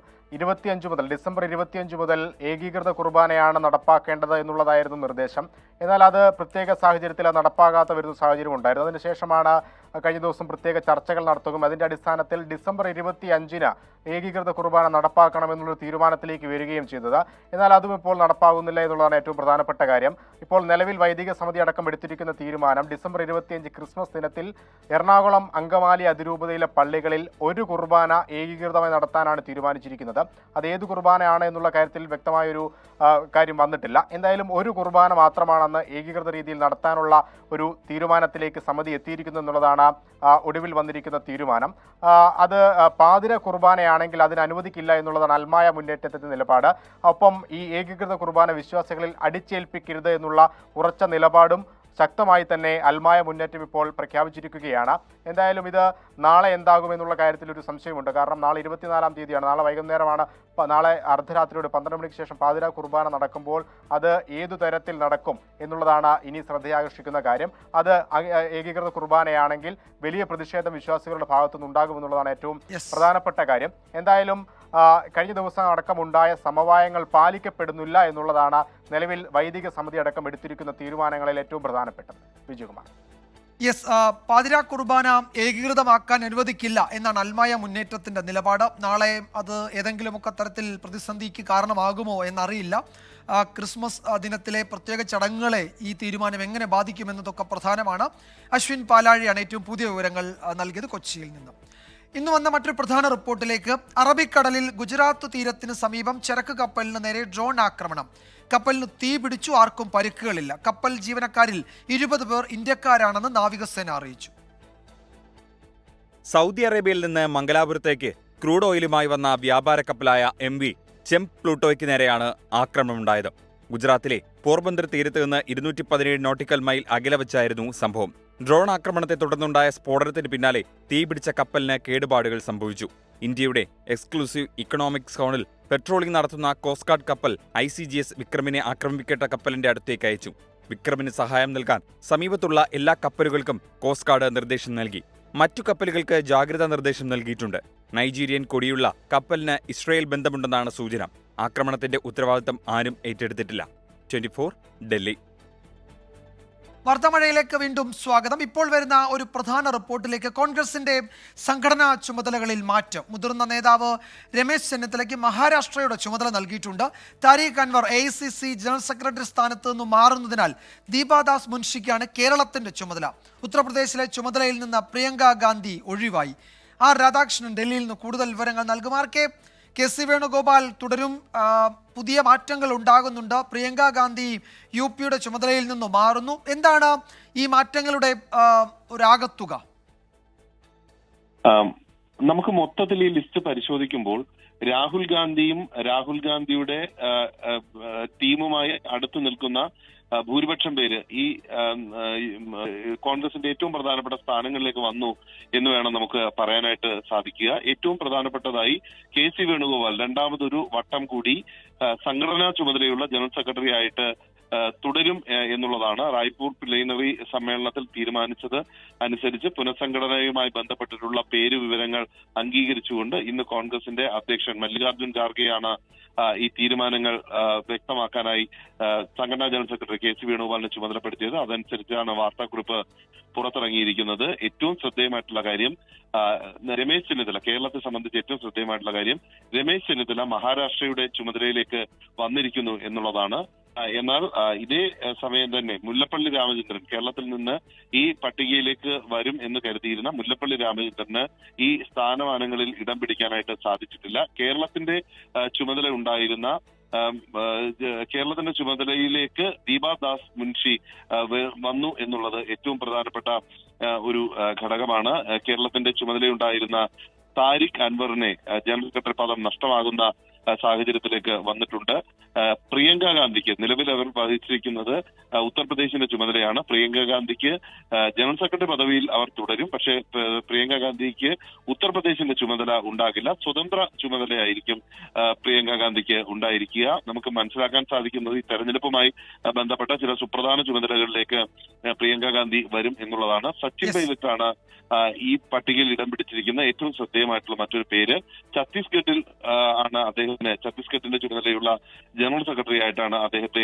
ഡിസംബർ 25 മുതൽ ഏകീകൃത കുർബാനയാണ് നടപ്പാക്കേണ്ടത് എന്നുള്ളതായിരുന്നു നിർദ്ദേശം. എന്നാൽ അത് പ്രത്യേക സാഹചര്യത്തിൽ അത് നടപ്പാകാത്ത വരുന്ന സാഹചര്യം ഉണ്ടായിരുന്നു. അതിനുശേഷമാണ് കഴിഞ്ഞ ദിവസം പ്രത്യേക ചർച്ചകൾ നടത്തുകയും അതിൻ്റെ അടിസ്ഥാനത്തിൽ ഡിസംബർ 25-ന് ഏകീകൃത കുർബാന നടപ്പാക്കണമെന്നുള്ള തീരുമാനത്തിലേക്ക് വരികയും ചെയ്തത്. എന്നാൽ അതും ഇപ്പോൾ നടപ്പാകുന്നില്ല എന്നുള്ളതാണ് ഏറ്റവും പ്രധാനപ്പെട്ട കാര്യം. ഇപ്പോൾ നിലവിൽ വൈദിക സമിതി അടക്കം എടുത്തിരിക്കുന്ന തീരുമാനം ഡിസംബർ 25 ക്രിസ്മസ് ദിനത്തിൽ എറണാകുളം അങ്കമാലി അതിരൂപതയിലെ പള്ളികളിൽ ഒരു കുർബാന ഏകീകൃതമായി നടത്താനാണ് തീരുമാനിച്ചിരിക്കുന്നത്. അത് ഏത് കുർബാനയാണ് എന്നുള്ള കാര്യത്തിൽ വ്യക്തമായൊരു കാര്യം വന്നിട്ടില്ല. എന്തായാലും ഒരു കുർബാന മാത്രമാണെന്ന് ഏകീകൃത രീതിയിൽ നടത്താനുള്ള ഒരു തീരുമാനത്തിലേക്ക് സമിതി എത്തിയിരിക്കുന്നു എന്നുള്ളതാണ് ഒടുവിൽ വന്നിരിക്കുന്ന തീരുമാനം. അത് പാതിര കുർബാനയാണെങ്കിൽ അതിന് അനുവദിക്കില്ല എന്നുള്ളതാണ് അൽമായ മുന്നേറ്റത്തിന്റെ നിലപാട്. ഒപ്പം ഈ ഏകീകൃത കുർബാന വിശ്വാസികളിൽ അടിച്ചേൽപ്പിക്കരുത് എന്നുള്ള ഉറച്ച നിലപാടും ശക്തമായി തന്നെ അൽമായ മുന്നേറ്റം ഇപ്പോൾ പ്രഖ്യാപിച്ചിരിക്കുകയാണ്. എന്തായാലും ഇത് നാളെ എന്താകുമെന്നുള്ള കാര്യത്തിൽ ഒരു സംശയമുണ്ട്. കാരണം നാളെ 24-ാം തീയതിയാണ്, നാളെ വൈകുന്നേരമാണ്, നാളെ അർദ്ധരാത്രിയോട് 12 മണിക്ക് ശേഷം പാതിര കുർബാന നടക്കുമ്പോൾ അത് ഏതു തരത്തിൽ നടക്കും എന്നുള്ളതാണ് ഇനി ശ്രദ്ധയാകർഷിക്കുന്ന കാര്യം. അത് ഏകീകൃത കുർബാനയാണെങ്കിൽ വലിയ പ്രതിഷേധം വിശ്വാസികളുടെ ഭാഗത്തുനിന്ന് ഉണ്ടാകുമെന്നുള്ളതാണ് ഏറ്റവും പ്രധാനപ്പെട്ട കാര്യം. എന്തായാലും കഴിഞ്ഞ ദിവസം അടക്കമുണ്ടായ സമവായങ്ങൾ പാലിക്കപ്പെടുന്നില്ല എന്നുള്ളതാണ് നിലവിൽ വൈദിക സമിതി അടക്കം എടുത്തിരിക്കുന്ന തീരുമാനങ്ങളിൽ ഏറ്റവും പ്രധാനപ്പെട്ടത്. വിജയകുമാർ. പാതിര കുർബാന ഏകീകൃതമാക്കാൻ അനുവദിക്കില്ല എന്നാണ് അൽമായ മുന്നേറ്റത്തിന്റെ നിലപാട്. നാളെ അത് ഏതെങ്കിലുമൊക്കെ തരത്തിൽ പ്രതിസന്ധിക്ക് കാരണമാകുമോ എന്നറിയില്ല. ക്രിസ്മസ് ദിനത്തിലെ പ്രത്യേക ചടങ്ങുകളെ ഈ തീരുമാനം എങ്ങനെ ബാധിക്കുമെന്നതൊക്കെ പ്രധാനമാണ്. അശ്വിൻ പാലാഴിയാണ് ഏറ്റവും പുതിയ വിവരങ്ങൾ നൽകിയത് കൊച്ചിയിൽ നിന്ന്. ഇന്ന് വന്ന മറ്റൊരു പ്രധാന റിപ്പോർട്ടിലേക്ക്. അറബിക്കടലിൽ ഗുജറാത്ത് തീരത്തിന് സമീപം ചരക്ക് കപ്പലിന് നേരെ ഡ്രോൺ ആക്രമണം. കപ്പലിന് തീ പിടിച്ചു, ആർക്കും പരിക്കുകളില്ല. കപ്പൽ ജീവനക്കാരിൽ 20 പേർ ഇന്ത്യക്കാരാണെന്ന് നാവികസേന അറിയിച്ചു. സൗദി അറേബ്യയിൽ നിന്ന് മംഗലാപുരത്തേക്ക് ക്രൂഡ് ഓയിലുമായി വന്ന വ്യാപാര കപ്പലായ MV ചെമ്പ് പ്ലൂട്ടോയ്ക്ക് നേരെയാണ് ആക്രമണമുണ്ടായത്. ഗുജറാത്തിലെ പോർബന്ദർ തീരത്ത് നിന്ന് 217 നോട്ടിക്കൽ മൈൽ അകലെ വെച്ചായിരുന്നു സംഭവം. ഡ്രോൺ ആക്രമണത്തെ തുടർന്നുണ്ടായ സ്ഫോടനത്തിന് പിന്നാലെ തീപിടിച്ച കപ്പലിന് കേടുപാടുകൾ സംഭവിച്ചു. ഇന്ത്യയുടെ എക്സ്ക്ലൂസീവ് ഇക്കണോമിക് സോണിൽ പെട്രോളിംഗ് നടത്തുന്ന കോസ്റ്റ് ഗാർഡ് കപ്പൽ ICGS വിക്രമിനെ ആക്രമിക്കപ്പെട്ട കപ്പലിന്റെ അടുത്തേക്ക് അയച്ചു. വിക്രമിന് സഹായം നൽകാൻ സമീപത്തുള്ള എല്ലാ കപ്പലുകൾക്കും കോസ്റ്റ് ഗാർഡ് നിർദ്ദേശം നൽകി. മറ്റു കപ്പലുകൾക്ക് ജാഗ്രതാ നിർദ്ദേശം നൽകിയിട്ടുണ്ട്. നൈജീരിയൻ കൊടിയുള്ള കപ്പലിന് ഇസ്രയേൽ ബന്ധമുണ്ടെന്നാണ് സൂചന. ആക്രമണത്തിന്റെ ഉത്തരവാദിത്തം ആരും ഏറ്റെടുത്തിട്ടില്ല. 24 ഡൽഹി. വാർത്താമഴയിലേക്ക് വീണ്ടും സ്വാഗതം. ഇപ്പോൾ വരുന്ന ഒരു പ്രധാന റിപ്പോർട്ടിലേക്ക്. കോൺഗ്രസിന്റെ സംഘടനാ ചുമതലകളിൽ മാറ്റം. മുതിർന്ന നേതാവ് രമേശ് ചെന്നിത്തലയ്ക്ക് മഹാരാഷ്ട്രയുടെ ചുമതല നൽകിയിട്ടുണ്ട്. Tariq Anwar AICC general secretary സ്ഥാനത്ത് നിന്ന് മാറുന്നതിനാൽ ദീപാദാസ് മുൻഷിക്കാണ് കേരളത്തിന്റെ ചുമതല. ഉത്തർപ്രദേശിലെ ചുമതലയിൽ നിന്ന് പ്രിയങ്ക ഗാന്ധി ഒഴിവായി. ആർ രാധാകൃഷ്ണൻ ഡൽഹിയിൽ നിന്ന് കൂടുതൽ വിവരങ്ങൾ നൽകും. KC വേണുഗോപാൽ തുടരും. പുതിയ മാറ്റങ്ങൾ ഉണ്ടാകുന്നുണ്ട്. പ്രിയങ്ക ഗാന്ധി UPയുടെ ചുമതലയിൽ നിന്ന് മാറുന്നു. എന്താണ് ഈ മാറ്റങ്ങളുടെ ഒരാകത്തുക? നമുക്ക് മൊത്തത്തിൽ ഈ ലിസ്റ്റ് പരിശോധിക്കുമ്പോൾ രാഹുൽ ഗാന്ധിയുടെ ടീമുമായി അടുത്തു നിൽക്കുന്ന ഭൂരിപക്ഷം പേര് ഈ കോൺഗ്രസിന്റെ ഏറ്റവും പ്രധാനപ്പെട്ട സ്ഥാനങ്ങളിലേക്ക് വന്നു എന്ന് വേണം നമുക്ക് പറയാനായിട്ട് സാധിക്കുക. ഏറ്റവും പ്രധാനപ്പെട്ടതായി KC വേണുഗോപാൽ രണ്ടാമതൊരു വട്ടം കൂടി സംഘടനാ ചുമതലയുള്ള ജനറൽ സെക്രട്ടറി ആയിട്ട് തുടരും എന്നുള്ളതാണ് റായ്പൂർ പ്ലീനറി സമ്മേളനത്തിൽ തീരുമാനിച്ചത് അനുസരിച്ച് പുനഃസംഘടനയുമായി ബന്ധപ്പെട്ടിട്ടുള്ള പേര് വിവരങ്ങൾ അംഗീകരിച്ചുകൊണ്ട് ഇന്ന് കോൺഗ്രസിന്റെ അധ്യക്ഷൻ മല്ലികാർജ്ജുൻ ഖാർഗെയാണ് ഈ തീരുമാനങ്ങൾ വ്യക്തമാക്കാനായി സംഘടനാ ജനറൽ സെക്രട്ടറി KC വേണുഗോപാലിനെ ചുമതലപ്പെടുത്തിയത്. അതനുസരിച്ചാണ് വാർത്താക്കുറിപ്പ് പുറത്തിറങ്ങിയിരിക്കുന്നത്. ഏറ്റവും ശ്രദ്ധേയമായിട്ടുള്ള കാര്യം രമേശ് ചെന്നിത്തല, കേരളത്തെ സംബന്ധിച്ച് ഏറ്റവും ശ്രദ്ധേയമായിട്ടുള്ള കാര്യം രമേശ് ചെന്നിത്തല മഹാരാഷ്ട്രയുടെ ചുമതലയിലേക്ക് വന്നിരിക്കുന്നു എന്നുള്ളതാണ്. എന്നാൽ ഇതേ സമയം തന്നെ മുല്ലപ്പള്ളി രാമചന്ദ്രൻ, കേരളത്തിൽ നിന്ന് ഈ പട്ടികയിലേക്ക് വരും എന്ന് കരുതിയിരുന്ന മുല്ലപ്പള്ളി രാമചന്ദ്രന് ഈ സ്ഥാനമാനങ്ങളിൽ ഇടം പിടിക്കാനായിട്ട് സാധിച്ചിട്ടില്ല. കേരളത്തിന്റെ ചുമതലയിലേക്ക് ദീപാദാസ് മുൻഷി വന്നു എന്നുള്ളത് ഏറ്റവും പ്രധാനപ്പെട്ട ഒരു ഘടകമാണ്. കേരളത്തിന്റെ ചുമതലയുണ്ടായിരുന്ന താരിഖ് അൻവറിനെ ജനറൽ സെക്രട്ടറി പദം നഷ്ടമാകുന്ന സാഹചര്യത്തിലേക്ക് വന്നിട്ടുണ്ട്. പ്രിയങ്ക ഗാന്ധിക്ക് നിലവിൽ അവർ വഹിച്ചിരിക്കുന്നത് ഉത്തർപ്രദേശിന്റെ ചുമതലയാണ്. പ്രിയങ്ക ഗാന്ധിക്ക് ജനറൽ സെക്രട്ടറി പദവിയിൽ അവർ തുടരും. പക്ഷേ പ്രിയങ്ക ഗാന്ധിക്ക് ഉത്തർപ്രദേശിന്റെ ചുമതല ഉണ്ടാകില്ല. സ്വതന്ത്ര ചുമതലയായിരിക്കും പ്രിയങ്ക ഗാന്ധിക്ക് ഉണ്ടായിരിക്കുക. നമുക്ക് മനസ്സിലാക്കാൻ സാധിക്കുന്നത് ഈ തെരഞ്ഞെടുപ്പുമായി ബന്ധപ്പെട്ട ചില സുപ്രധാന ചുമതലകളിലേക്ക് പ്രിയങ്ക ഗാന്ധി വരും എന്നുള്ളതാണ്. സച്ചിൻ പൈലറ്റാണ് ഈ പട്ടികയിൽ ഇടം പിടിച്ചിരിക്കുന്ന ഏറ്റവും ശ്രദ്ധേയമായിട്ടുള്ള മറ്റൊരു പേര്. ഛത്തീസ്ഗഡിൽ ആണ് ഛത്തീസ്ഗഡിന്റെ ചുമതലയുള്ള ജനറൽ സെക്രട്ടറി ആയിട്ടാണ് അദ്ദേഹത്തെ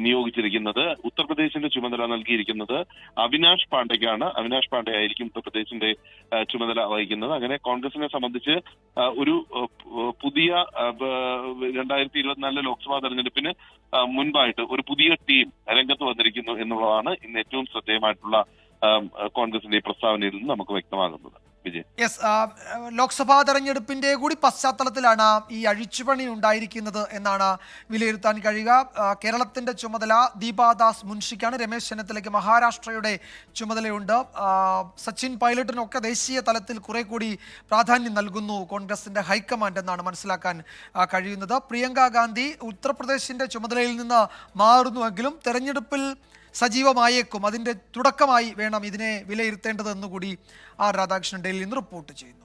നിയോഗിച്ചിരിക്കുന്നത്. ഉത്തർപ്രദേശിന്റെ ചുമതല നൽകിയിരിക്കുന്നത് അവിനാഷ് പാണ്ഡെക്കാണ്. അവിനാഷ് പാണ്ഡെ ആയിരിക്കും ഉത്തർപ്രദേശിന്റെ ചുമതല വഹിക്കുന്നത്. അങ്ങനെ കോൺഗ്രസിനെ സംബന്ധിച്ച് ഒരു പുതിയ 2024 ലോക്സഭാ തെരഞ്ഞെടുപ്പിന് മുൻപായിട്ട് ഒരു പുതിയ ടീം രംഗത്ത് വന്നിരിക്കുന്നു എന്നുള്ളതാണ് ഇന്ന് ഏറ്റവും ശ്രദ്ധേയമായിട്ടുള്ള കോൺഗ്രസിന്റെ പ്രസ്താവനയിൽ നിന്ന് നമുക്ക് വ്യക്തമാകുന്നത്. ലോക്സഭാ തെരഞ്ഞെടുപ്പിന്റെ കൂടി പശ്ചാത്തലത്തിലാണ് ഈ അഴിച്ചുപണി ഉണ്ടായിരിക്കുന്നത് എന്നാണ് വിലയിരുത്താൻ കഴിയുക. കേരളത്തിന്റെ ചുമതല ദീപാദാസ് മുൻഷിക്കാണ്. രമേശ് ചെന്നിത്തലയ്ക്ക് മഹാരാഷ്ട്രയുടെ ചുമതലയുണ്ട്. സച്ചിൻ പൈലറ്റിനൊക്കെ ദേശീയ തലത്തിൽ കുറെ കൂടി പ്രാധാന്യം നൽകുന്നു കോൺഗ്രസിന്റെ ഹൈക്കമാൻഡ് എന്നാണ് മനസ്സിലാക്കാൻ കഴിയുന്നത്. പ്രിയങ്ക ഗാന്ധി ഉത്തർപ്രദേശിന്റെ ചുമതലയിൽ നിന്ന് മാറുന്നുവെങ്കിലും തെരഞ്ഞെടുപ്പിൽ സജീവമായേക്കും. അതിൻ്റെ തുടക്കമായി വേണം ഇതിനെ വിലയിരുത്തേണ്ടതെന്നുകൂടി ആർ രാധാകൃഷ്ണൻ ഡൽഹിയിൽ നിന്ന് റിപ്പോർട്ട് ചെയ്യുന്നു.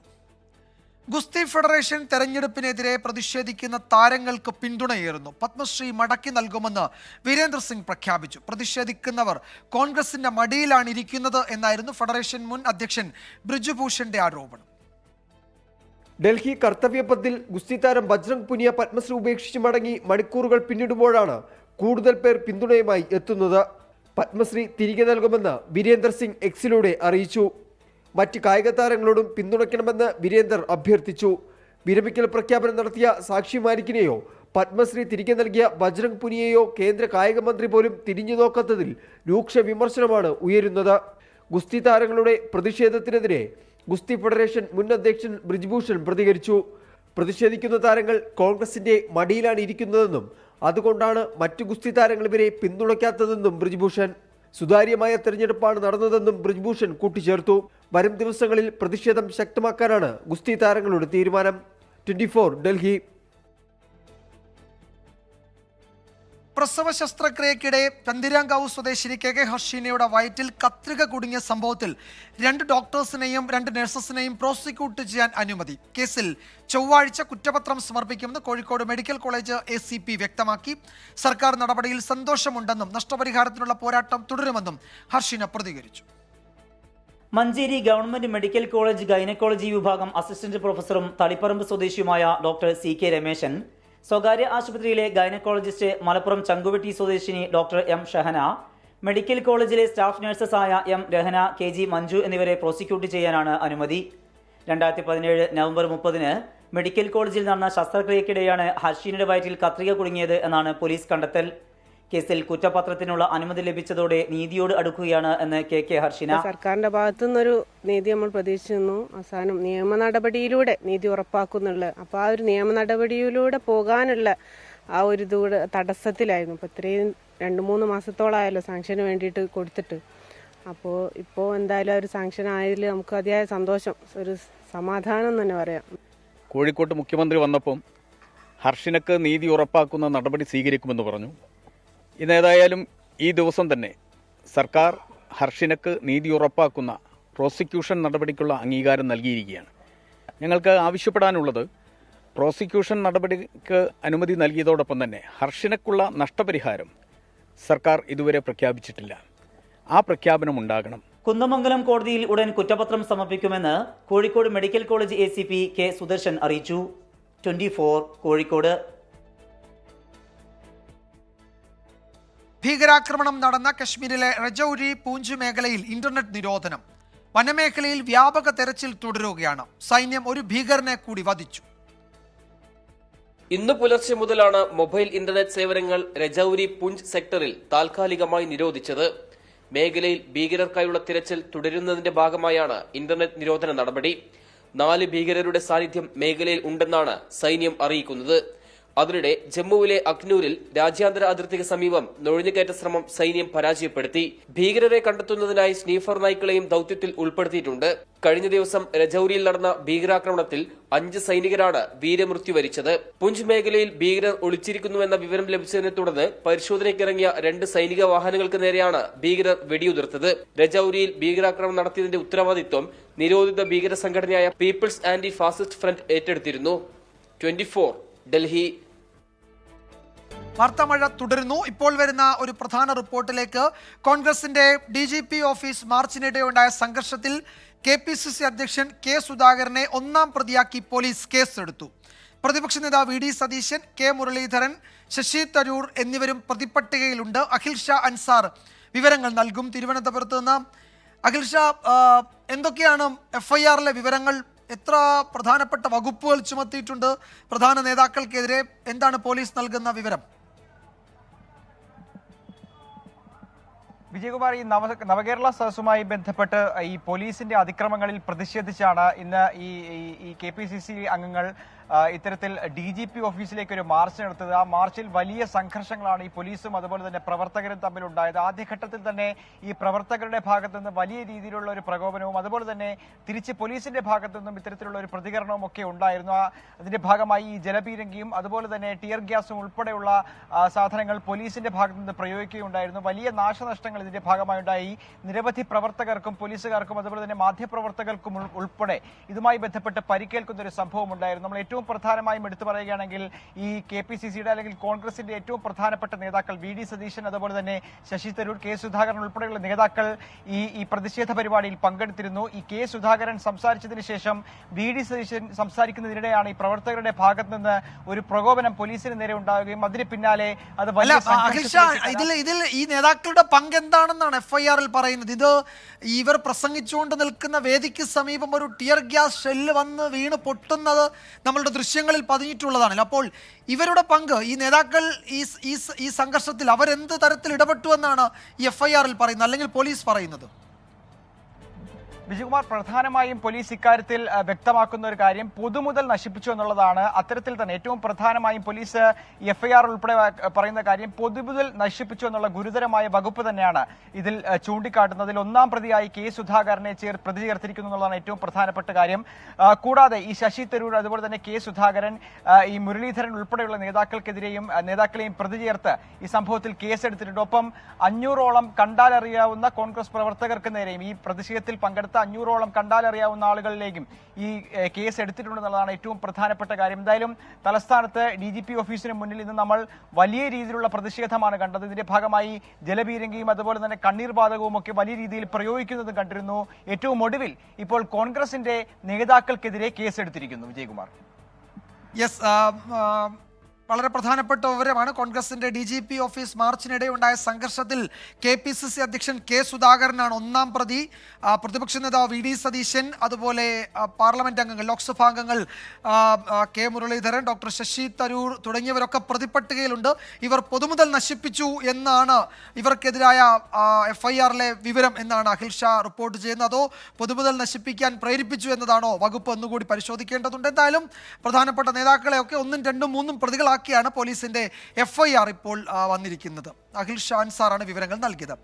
ഗുസ്തി ഫെഡറേഷൻ തെരഞ്ഞെടുപ്പിനെതിരെ പ്രതിഷേധിക്കുന്ന താരങ്ങൾക്ക് പിന്തുണയേറുന്നു. പത്മശ്രീ മടക്കി നൽകുമെന്ന് വീരേന്ദ്ര സിംഗ് പ്രഖ്യാപിച്ചു. പ്രതിഷേധിക്കുന്നവർ കോൺഗ്രസിന്റെ മടിയിലാണ് ഇരിക്കുന്നത് എന്നായിരുന്നു ഫെഡറേഷൻ മുൻ അധ്യക്ഷൻ ബ്രിജുഭൂഷന്റെ ആരോപണം. ഡൽഹി കർത്തവ്യപഥത്തിൽ ഗുസ്തി താരം ബജ്രംഗ് പുനിയ പത്മശ്രീ ഉപേക്ഷിച്ച് മടങ്ങി മണിക്കൂറുകൾ പിന്നിടുമ്പോഴാണ് കൂടുതൽ പേർ പിന്തുണയുമായി എത്തുന്നത്. പത്മശ്രീ തിരികെ നൽകുമെന്ന് വീരേന്ദർ സിംഗ് എക്സിലൂടെ അറിയിച്ചു. മറ്റ് കായിക താരങ്ങളോടും പിന്തുണയ്ക്കണമെന്ന് വീരേന്ദർ അഭ്യർത്ഥിച്ചു. വിരമിക്കൽ പ്രഖ്യാപനം നടത്തിയ സാക്ഷി മാലിക്കിനെയോ പത്മശ്രീ തിരികെ നൽകിയ ബജ്രംഗ് പുനിയയോ കേന്ദ്ര കായിക മന്ത്രി പോലും തിരിഞ്ഞു നോക്കാത്തതിൽ രൂക്ഷ വിമർശനമാണ് ഉയരുന്നത്. ഗുസ്തി താരങ്ങളുടെ പ്രതിഷേധത്തിനെതിരെ ഗുസ്തി ഫെഡറേഷൻ മുൻ അധ്യക്ഷൻ ബ്രിജ്ഭൂഷൺ പ്രതികരിച്ചു. പ്രതിഷേധിക്കുന്ന താരങ്ങൾ കോൺഗ്രസിന്റെ മടിയിലാണ് ഇരിക്കുന്നതെന്നും അതുകൊണ്ടാണ് മറ്റു ഗുസ്തി താരങ്ങൾ ഇവരെ പിന്തുണയ്ക്കാത്തതെന്നും ബ്രിജ്ഭൂഷൺ. സുതാര്യമായ തെരഞ്ഞെടുപ്പാണ് നടന്നതെന്നും ബ്രിജ്ഭൂഷൺ കൂട്ടിച്ചേർത്തു. വരും ദിവസങ്ങളിൽ പ്രതിഷേധം ശക്തമാക്കാനാണ് ഗുസ്തി താരങ്ങളുടെ തീരുമാനം. 24 ഡൽഹി. പ്രസവ ശസ്ത്രക്രിയക്കിടെ ചന്ദിരാങ്കാവ് സ്വദേശിനി KK ഹർഷീനയുടെ വയറ്റിൽ കത്രിക കുടുങ്ങിയ സംഭവത്തിൽ 2 ഡോക്ടേഴ്സിനെയും 2 നഴ്സസിനെയും പ്രോസിക്യൂട്ട് ചെയ്യാൻ അനുമതി. കേസിൽ ചൊവ്വാഴ്ച കുറ്റപത്രം സമർപ്പിക്കുമെന്ന് കോഴിക്കോട് മെഡിക്കൽ കോളേജ് ACP വ്യക്തമാക്കി. സർക്കാർ നടപടിയിൽ സന്തോഷമുണ്ടെന്നും നഷ്ടപരിഹാരത്തിനുള്ള പോരാട്ടം തുടരുമെന്നും ഹർഷീന പ്രതികരിച്ചു. Manjeri government medical college gynaecology വിഭാഗം അസിസ്റ്റന്റ് പ്രൊഫസറും തളിപ്പറമ്പ് സ്വദേശിയുമായ ഡോക്ടർ CK രമേശൻ, സ്വകാര്യ ആശുപത്രിയിലെ ഗൈനക്കോളജിസ്റ്റ് മലപ്പുറം ചങ്കുവെട്ടി സ്വദേശിനി ഡോക്ടർ M ഷഹന, മെഡിക്കൽ കോളേജിലെ സ്റ്റാഫ് നഴ്സസായ എം രഹന, KG മഞ്ജു എന്നിവരെ പ്രോസിക്യൂട്ട് ചെയ്യാനാണ് അനുമതി. 2017 നവംബർ 30 മെഡിക്കൽ കോളേജിൽ നടന്ന ശസ്ത്രക്രിയക്കിടെയാണ് ഹർഷീനയുടെ വയറ്റിൽ കത്രിക കുടുങ്ങിയത് എന്നാണ് പോലീസ് കണ്ടെത്തൽ. കേസിൽ കുറ്റപത്രത്തിനുള്ള അനുമതി ലഭിച്ചതോടെ നീതിയോട് അടുക്കുകയാണ് എന്ന് KK ഹർഷീന. സർക്കാരിന്റെ ഭാഗത്തു നിന്നൊരു നീതി നമ്മൾ പ്രതീക്ഷിക്കുന്നു. അവസാനം നിയമ നടപടിയിലൂടെ നീതി ഉറപ്പാക്കുന്നുള്ളത്. അപ്പോൾ ആ ഒരു നിയമ നടപടിയിലൂടെ പോകാനുള്ള ആ ഒരു തടസ്സത്തിലായിരുന്നു. ഇപ്പോൾ ഇത്രയും 2-3 മാസത്തോളമായല്ലോ സാങ്ഷന് വേണ്ടിയിട്ട് കൊടുത്തിട്ട്. ഇപ്പോൾ എന്തായാലും ഒരു സാങ്ഷൻ ആയതിൽ നമുക്ക് അതിയായ സന്തോഷം, ഒരു സമാധാനം തന്നെ പറയാം. കോഴിക്കോട്ട് മുഖ്യമന്ത്രി വന്നപ്പം ഹർഷിനക്ക് നീതി ഉറപ്പാക്കുന്ന നടപടി സ്വീകരിക്കുമെന്ന് പറഞ്ഞു. ഇന്നേതായാലും ഈ ദിവസം തന്നെ സർക്കാർ ഹർഷിനക്ക് നീതി ഉറപ്പാക്കുന്ന പ്രോസിക്യൂഷൻ നടപടിക്കുള്ള അംഗീകാരം നൽകിയിരിക്കുകയാണ്. ഞങ്ങൾക്ക് ആവശ്യപ്പെടാനുള്ളത് പ്രോസിക്യൂഷൻ നടപടിക്ക് അനുമതി നൽകിയതോടൊപ്പം തന്നെ ഹർഷിനക്കുള്ള നഷ്ടപരിഹാരം സർക്കാർ ഇതുവരെ പ്രഖ്യാപിച്ചിട്ടില്ല. ആ പ്രഖ്യാപനം ഉണ്ടാകണം. കുന്നമംഗലം കോടതിയിൽ ഉടൻ കുറ്റപത്രം സമർപ്പിക്കുമെന്ന് Kozhikode medical college ACP K Sudarshan അറിയിച്ചു. 24 കോഴിക്കോട്. ഭീകരാക്രമണം നടന്ന കശ്മീരിലെ രജൌരി, പൂഞ്ച് മേഖലയിൽ ഇന്റർനെറ്റ് നിരോധനം. വനമേഖലയിൽ വ്യാപക തെരച്ചിൽ തുടരുകയാണ്. സൈന്യം ഒരു ഭീകരനെ കൂടി വധിച്ചു. ഇന്ന് പുലർച്ചെ മുതലാണ് മൊബൈൽ ഇന്റർനെറ്റ് സേവനങ്ങൾ രജൌരി, പൂഞ്ച് സെക്ടറിൽ താൽക്കാലികമായി നിരോധിച്ചത്. മേഖലയിൽ ഭീകരർക്കായുള്ള തിരച്ചിൽ തുടരുന്നതിന്റെ ഭാഗമായാണ് ഇന്റർനെറ്റ് നിരോധന നടപടി. 4 ഭീകരരുടെ സാന്നിധ്യം മേഖലയിൽ ഉണ്ടെന്നാണ് സൈന്യം അറിയിക്കുന്നത്. അതിനിടെ ജമ്മുവിലെ അഖ്നൂരിൽ രാജ്യാന്തര അതിർത്തിക്ക് സമീപം നുഴഞ്ഞുകയറ്റ ശ്രമം സൈന്യം പരാജയപ്പെടുത്തി. ഭീകരരെ കണ്ടെത്തുന്നതിനായി സ്നീഫർ നായ്ക്കളെയും ദൌത്യത്തിൽ ഉൾപ്പെടുത്തിയിട്ടുണ്ട്. കഴിഞ്ഞ ദിവസം രജൌരിയിൽ നടന്ന ഭീകരാക്രമണത്തിൽ 5 സൈനികരാണ് വീരമൃത്യു വരിച്ചത്. പുഞ്ച് മേഖലയിൽ ഭീകരർ ഒളിച്ചിരിക്കുന്നുവെന്ന വിവരം ലഭിച്ചതിനെ തുടർന്ന് പരിശോധനയ്ക്കിറങ്ങിയ 2 സൈനിക വാഹനങ്ങൾക്ക് നേരെയാണ് ഭീകരർ വെടിയുതിർത്തത്. രജൌരിയിൽ ഭീകരാക്രമണം നടത്തിയതിന്റെ ഉത്തരവാദിത്വം നിരോധിത ഭീകര സംഘടനയായ പീപ്പിൾസ് ആന്റി ഫാസിസ്റ്റ് ഫ്രണ്ട് ഏറ്റെടുത്തിരുന്നു. 24 ഡൽഹി. വാർത്താമഴ തുടരുന്നു. ഇപ്പോൾ വരുന്ന ഒരു പ്രധാന റിപ്പോർട്ടിലേക്ക്. കോൺഗ്രസിന്റെ DGP ഓഫീസ് മാർച്ചിനിടെ ഉണ്ടായ സംഘർഷത്തിൽ KPCC അധ്യക്ഷൻ K സുധാകരനെ 1ാം പ്രതിയാക്കി പോലീസ് കേസെടുത്തു. പ്രതിപക്ഷ നേതാവ് VD സതീശൻ, K മുരളീധരൻ, ശശി തരൂർ എന്നിവരും പ്രതിപട്ടികയിലുണ്ട്. അഖിൽ ഷാ അൻസാർ വിവരങ്ങൾ നൽകും തിരുവനന്തപുരത്ത് നിന്ന്. അഖിൽ ഷാ, എന്തൊക്കെയാണ് FIR-ലെ വിവരങ്ങൾ? എത്ര പ്രധാനപ്പെട്ട വകുപ്പുകൾ ചുമത്തിയിട്ടുണ്ട് പ്രധാന നേതാക്കൾക്കെതിരെ? എന്താണ് പോലീസ് നൽകുന്ന വിവരം? വിജയകുമാർ, ഈ നവകേരള സദസ്സുമായി ബന്ധപ്പെട്ട് ഈ പോലീസിന്റെ അതിക്രമങ്ങളിൽ പ്രതിഷേധിച്ചാണ് ഇന്ന് ഈ KPCC അംഗങ്ങൾ ഇത്തരത്തിൽ DGP ഓഫീസിലേക്ക് ഒരു മാർച്ച് നടത്തുക. ആ മാർച്ചിൽ വലിയ സംഘർഷങ്ങളാണ് ഈ പോലീസും അതുപോലെ തന്നെ പ്രവർത്തകരും തമ്മിലുണ്ടായത്. ആദ്യഘട്ടത്തിൽ തന്നെ ഈ പ്രവർത്തകരുടെ ഭാഗത്തു നിന്ന് വലിയ രീതിയിലുള്ള ഒരു പ്രകോപനവും അതുപോലെ തന്നെ തിരിച്ച് പോലീസിന്റെ ഭാഗത്തു നിന്നും ഇത്തരത്തിലുള്ള ഒരു പ്രതികരണവും ഒക്കെ ഉണ്ടായിരുന്നു. അതിന്റെ ഭാഗമായി ഈ ജലപീരങ്കിയും അതുപോലെ തന്നെ ടിയർ ഗ്യാസും ഉൾപ്പെടെയുള്ള സാധനങ്ങൾ പോലീസിന്റെ ഭാഗത്തു നിന്ന് പ്രയോഗിക്കുകയുണ്ടായിരുന്നു. വലിയ നാശനഷ്ടങ്ങൾ ഇതിന്റെ ഭാഗമായി ഉണ്ടായി. നിരവധി പ്രവർത്തകർക്കും പോലീസുകാർക്കും അതുപോലെ തന്നെ മാധ്യമപ്രവർത്തകർക്കും ഉൾപ്പെടെ ഇതുമായി ബന്ധപ്പെട്ട് പരിക്കേൽക്കുന്ന ഒരു സംഭവം ഉണ്ടായിരുന്നു. നമ്മൾ ഏറ്റവും പ്രധാനമായും എടുത്തു പറയുകയാണെങ്കിൽ ഈ KPCCയുടെ അല്ലെങ്കിൽ കോൺഗ്രസിന്റെ ഏറ്റവും പ്രധാനപ്പെട്ട നേതാക്കൾ VD സതീശൻ അതുപോലെ തന്നെ ശശി തരൂർ, K സുധാകരൻ ഉൾപ്പെടെയുള്ള നേതാക്കൾ ഈ പ്രതിഷേധ പരിപാടിയിൽ പങ്കെടുത്തിരുന്നു. ഈ K സുധാകരൻ സംസാരിച്ചതിന് ശേഷം VD സതീശൻ സംസാരിക്കുന്നതിനിടെയാണ് ഈ പ്രവർത്തകരുടെ ഭാഗത്ത് നിന്ന് ഒരു പ്രകോപനം പോലീസിന് നേരെ ഉണ്ടാവുകയും അതിന് പിന്നാലെ അത് വലിയ ഇതിൽ ഈ നേതാക്കളുടെ പങ്ക് എന്താണെന്നാണ് FIR-ൽ പറയുന്നത്? ഇത് ഇവർ പ്രസംഗിച്ചുകൊണ്ട് നിൽക്കുന്ന വേദിക്ക് സമീപം ഒരു ടിയർ ഗ്യാസ് ഷെല്ല് വന്ന് വീണ് പൊട്ടുന്നത് നമ്മളുടെ ദൃശ്യങ്ങളിൽ പതിഞ്ഞിട്ടുള്ളതാണല്ലോ. അപ്പോൾ ഇവരുടെ പങ്ക്, ഈ നേതാക്കൾ ഈ സംഘർഷത്തിൽ അവരെന്ത് തരത്തിൽ ഇടപെട്ടു എന്നാണ് ഈ FIR-ൽ പറയുന്നത്, അല്ലെങ്കിൽ പോലീസ് പറയുന്നത്? വിജയകുമാർ, പ്രധാനമായും പോലീസ് ഇക്കാര്യത്തിൽ വ്യക്തമാക്കുന്ന ഒരു കാര്യം പൊതുമുതൽ നശിപ്പിച്ചു എന്നുള്ളതാണ്. അത്തരത്തിൽ തന്നെ ഏറ്റവും പ്രധാനമായും പോലീസ് FIR ഉൾപ്പെടെ പറയുന്ന കാര്യം പൊതുമുതൽ നശിപ്പിച്ചു എന്നുള്ള ഗുരുതരമായ വകുപ്പ് തന്നെയാണ് ഇതിൽ ചൂണ്ടിക്കാട്ടുന്നതിൽ. 1ാം പ്രതിയായി K സുധാകരനെ പ്രതി ചേർത്തിരിക്കുന്നു എന്നുള്ളതാണ് ഏറ്റവും പ്രധാനപ്പെട്ട കാര്യം. കൂടാതെ ഈ ശശി തരൂർ അതുപോലെ തന്നെ K സുധാകരൻ, ഈ മുരളീധരൻ ഉൾപ്പെടെയുള്ള നേതാക്കളെയും പ്രതി ചേർത്ത് ഈ സംഭവത്തിൽ കേസെടുത്തിട്ടുണ്ട്. ഒപ്പം 500ഓളം കണ്ടാലറിയാവുന്ന കോൺഗ്രസ് പ്രവർത്തകർക്ക് നേരെയും ഈ പ്രതിഷേധത്തിൽ പങ്കെടുത്ത 500ഓളം കണ്ടാലറിയാവുന്ന ആളുകളിലേക്കും ഈ കേസ് എടുത്തിട്ടുണ്ടെന്നുള്ളതാണ് ഏറ്റവും പ്രധാനപ്പെട്ട കാര്യം. എന്തായാലും തലസ്ഥാനത്ത് DGP ഓഫീസിന് മുന്നിൽ ഇന്ന് നമ്മൾ വലിയ രീതിയിലുള്ള പ്രതിഷേധമാണ് കണ്ടത്. ഇതിന്റെ ഭാഗമായി ജലപീരങ്കിയും അതുപോലെ തന്നെ കണ്ണീർ വാതകവും ഒക്കെ വലിയ രീതിയിൽ പ്രയോഗിക്കുന്നതും കണ്ടിരുന്നു. ഏറ്റവും ഒടുവിൽ ഇപ്പോൾ കോൺഗ്രസിന്റെ നേതാക്കൾക്കെതിരെ കേസെടുത്തിരിക്കുന്നു. വിജയകുമാർ. യെസ്, വളരെ പ്രധാനപ്പെട്ട വിവരമാണ്. കോൺഗ്രസിന്റെ DGP ഓഫീസ് മാർച്ചിനിടെ ഉണ്ടായ സംഘർഷത്തിൽ KPCC അധ്യക്ഷൻ K. സുധാകരനാണ് ഒന്നാം പ്രതി. പ്രതിപക്ഷ നേതാവ് VD സതീശൻ, അതുപോലെ പാർലമെന്റ് അംഗങ്ങൾ, ലോക്സഭാംഗങ്ങൾ K. മുരളീധരൻ, ഡോക്ടർ ശശി തരൂർ തുടങ്ങിയവരൊക്കെ പ്രതിപട്ടികയിലുണ്ട്. ഇവർ പൊതുമുതൽ നശിപ്പിച്ചു എന്നാണ് ഇവർക്കെതിരായ FIR-ലെ വിവരം എന്നാണ് അഖിൽ ഷാ റിപ്പോർട്ട് ചെയ്യുന്നത്. അതോ പൊതുമുതൽ നശിപ്പിക്കാൻ പ്രേരിപ്പിച്ചു എന്നതാണോ വകുപ്പ് എന്നുകൂടി പരിശോധിക്കേണ്ടതുണ്ട്. എന്തായാലും പ്രധാനപ്പെട്ട നേതാക്കളെയൊക്കെ 1, 2, 3 പ്രതികളാക്കിയാണ് പോലീസിന്റെ FIR ഇപ്പോൾ വന്നിരിക്കുന്നത്. അഖിൽ ഷാ അൻസാറാണ് വിവരങ്ങൾ നൽകിയത്.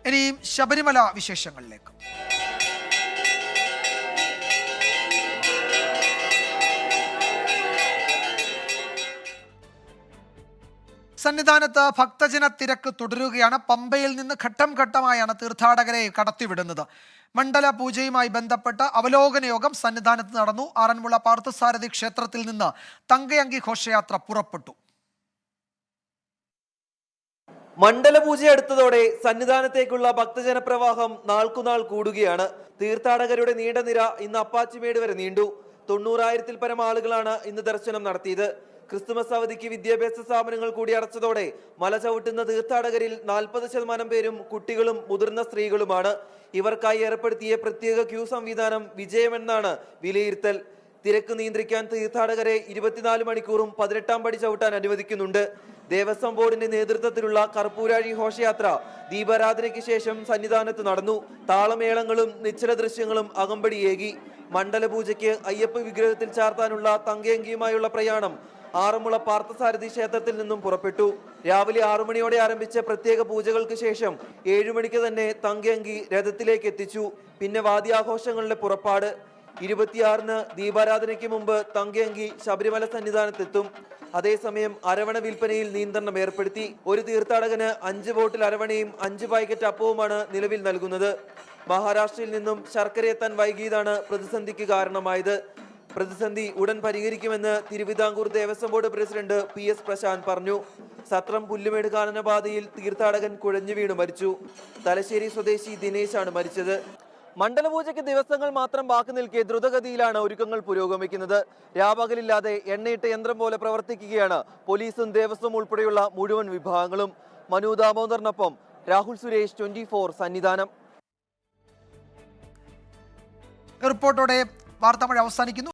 ഇനി ശബരിമല വിശേഷങ്ങളിലേക്ക്. സന്നിധാനത്ത് ഭക്തജന തിരക്ക് തുടരുകയാണ്. പമ്പയിൽ നിന്ന് ഘട്ടം ഘട്ടമായാണ് തീർത്ഥാടകരെ കടത്തിവിടുന്നത്. മണ്ഡല പൂജയുമായി ബന്ധപ്പെട്ട അവലോകന യോഗം സന്നിധാനത്ത് നടന്നു. ആറന്മുള പാർത്ഥസാരഥി ക്ഷേത്രത്തിൽ നിന്ന് തങ്കയങ്കി ഘോഷയാത്ര പുറപ്പെട്ടു. മണ്ഡലപൂജ അടുത്തതോടെ സന്നിധാനത്തേക്കുള്ള ഭക്തജന പ്രവാഹം നാൾക്കുനാൾ കൂടുകയാണ്. തീർത്ഥാടകരുടെ നീണ്ട നിര ഇന്ന് അപ്പാച്ചിമേട് വരെ നീണ്ടു. 90,000-ൽ പരം ആളുകളാണ് ഇന്ന് ദർശനം നടത്തിയത്. ക്രിസ്തുമസ് അവധിക്ക് വിദ്യാഭ്യാസ സ്ഥാപനങ്ങൾ കൂടി അടച്ചതോടെ മല ചവിട്ടുന്ന തീർത്ഥാടകരിൽ 40% പേരും കുട്ടികളും മുതിർന്ന സ്ത്രീകളുമാണ്. ഇവർക്കായി ഏർപ്പെടുത്തിയ പ്രത്യേക ക്യൂ സംവിധാനം വിജയമെന്നാണ് വിലയിരുത്തൽ. തിരക്ക് നിയന്ത്രിക്കാൻ തീർത്ഥാടകരെ 24 മണിക്കൂറും 18-ാം പടി ചവിട്ടാൻ അനുവദിക്കുന്നുണ്ട്. ദേവസ്വം ബോർഡിന്റെ നേതൃത്വത്തിലുള്ള കർപ്പൂരാഴി ഘോഷയാത്ര ദീപാരാധനയ്ക്ക് ശേഷം സന്നിധാനത്ത് നടന്നു. താളമേളങ്ങളും നിശ്ചല ദൃശ്യങ്ങളും അകമ്പടിയേകി. മണ്ഡലപൂജയ്ക്ക് അയ്യപ്പ വിഗ്രഹത്തിൽ ചാർത്താനുള്ള തങ്കയങ്കിയുമായുള്ള പ്രയാണം ആറന്മുള പാർത്ഥസാരഥി ക്ഷേത്രത്തിൽ നിന്നും പുറപ്പെട്ടു. രാവിലെ 6 മണിയോടെ ആരംഭിച്ച പ്രത്യേക പൂജകൾക്ക് ശേഷം 7 മണിക്ക് തന്നെ തങ്കയങ്കി രഥത്തിലേക്ക് എത്തിച്ചു. പിന്നെ വാദ്യാഘോഷങ്ങളുടെ പുറപ്പാട്. 26-ന് ദീപാരാധനയ്ക്ക് മുമ്പ് തങ്കയങ്കി ശബരിമല സന്നിധാനത്തെത്തും. അതേസമയം അരവണ വിൽപ്പനയിൽ നിയന്ത്രണം ഏർപ്പെടുത്തി. ഒരു തീർത്ഥാടകന് 5 ബോട്ടിൽ അരവണയും 5 പാക്കറ്റ് അപ്പവുമാണ് നിലവിൽ നൽകുന്നത്. മഹാരാഷ്ട്രയിൽ നിന്നും ശർക്കര എത്താൻ വൈകിയതാണ് പ്രതിസന്ധിക്ക് കാരണമായത്. പ്രതിസന്ധി ഉടൻ പരിഹരിക്കുമെന്ന് Thiruvithamkoor Devaswom board president PS Prasanth പറഞ്ഞു. സത്രം പുല്ലുമേട് കാനനപാതയിൽ തീർത്ഥാടകൻ കുഴഞ്ഞു വീണ് മരിച്ചു. തലശ്ശേരി സ്വദേശി ദിനേശാണ് മരിച്ചത്. മണ്ഡലപൂജയ്ക്ക് ദിവസങ്ങൾ മാത്രം ബാക്കി നിൽക്കെ ദ്രുതഗതിയിലാണ് ഒരുക്കങ്ങൾ പുരോഗമിക്കുന്നത്. രാപകലില്ലാതെ എണ്ണയിട്ട യന്ത്രം പോലെ പ്രവർത്തിക്കുകയാണ് പോലീസും ദേവസ്വം ഉൾപ്പെടെയുള്ള മുഴുവൻ വിഭാഗങ്ങളും. മനു ദാമോദറിനൊപ്പം രാഹുൽ സുരേഷ്, 24 സന്നിധാനം. റിപ്പോർട്ടോടെ വാർത്താമഴ അവസാനിക്കുന്നു.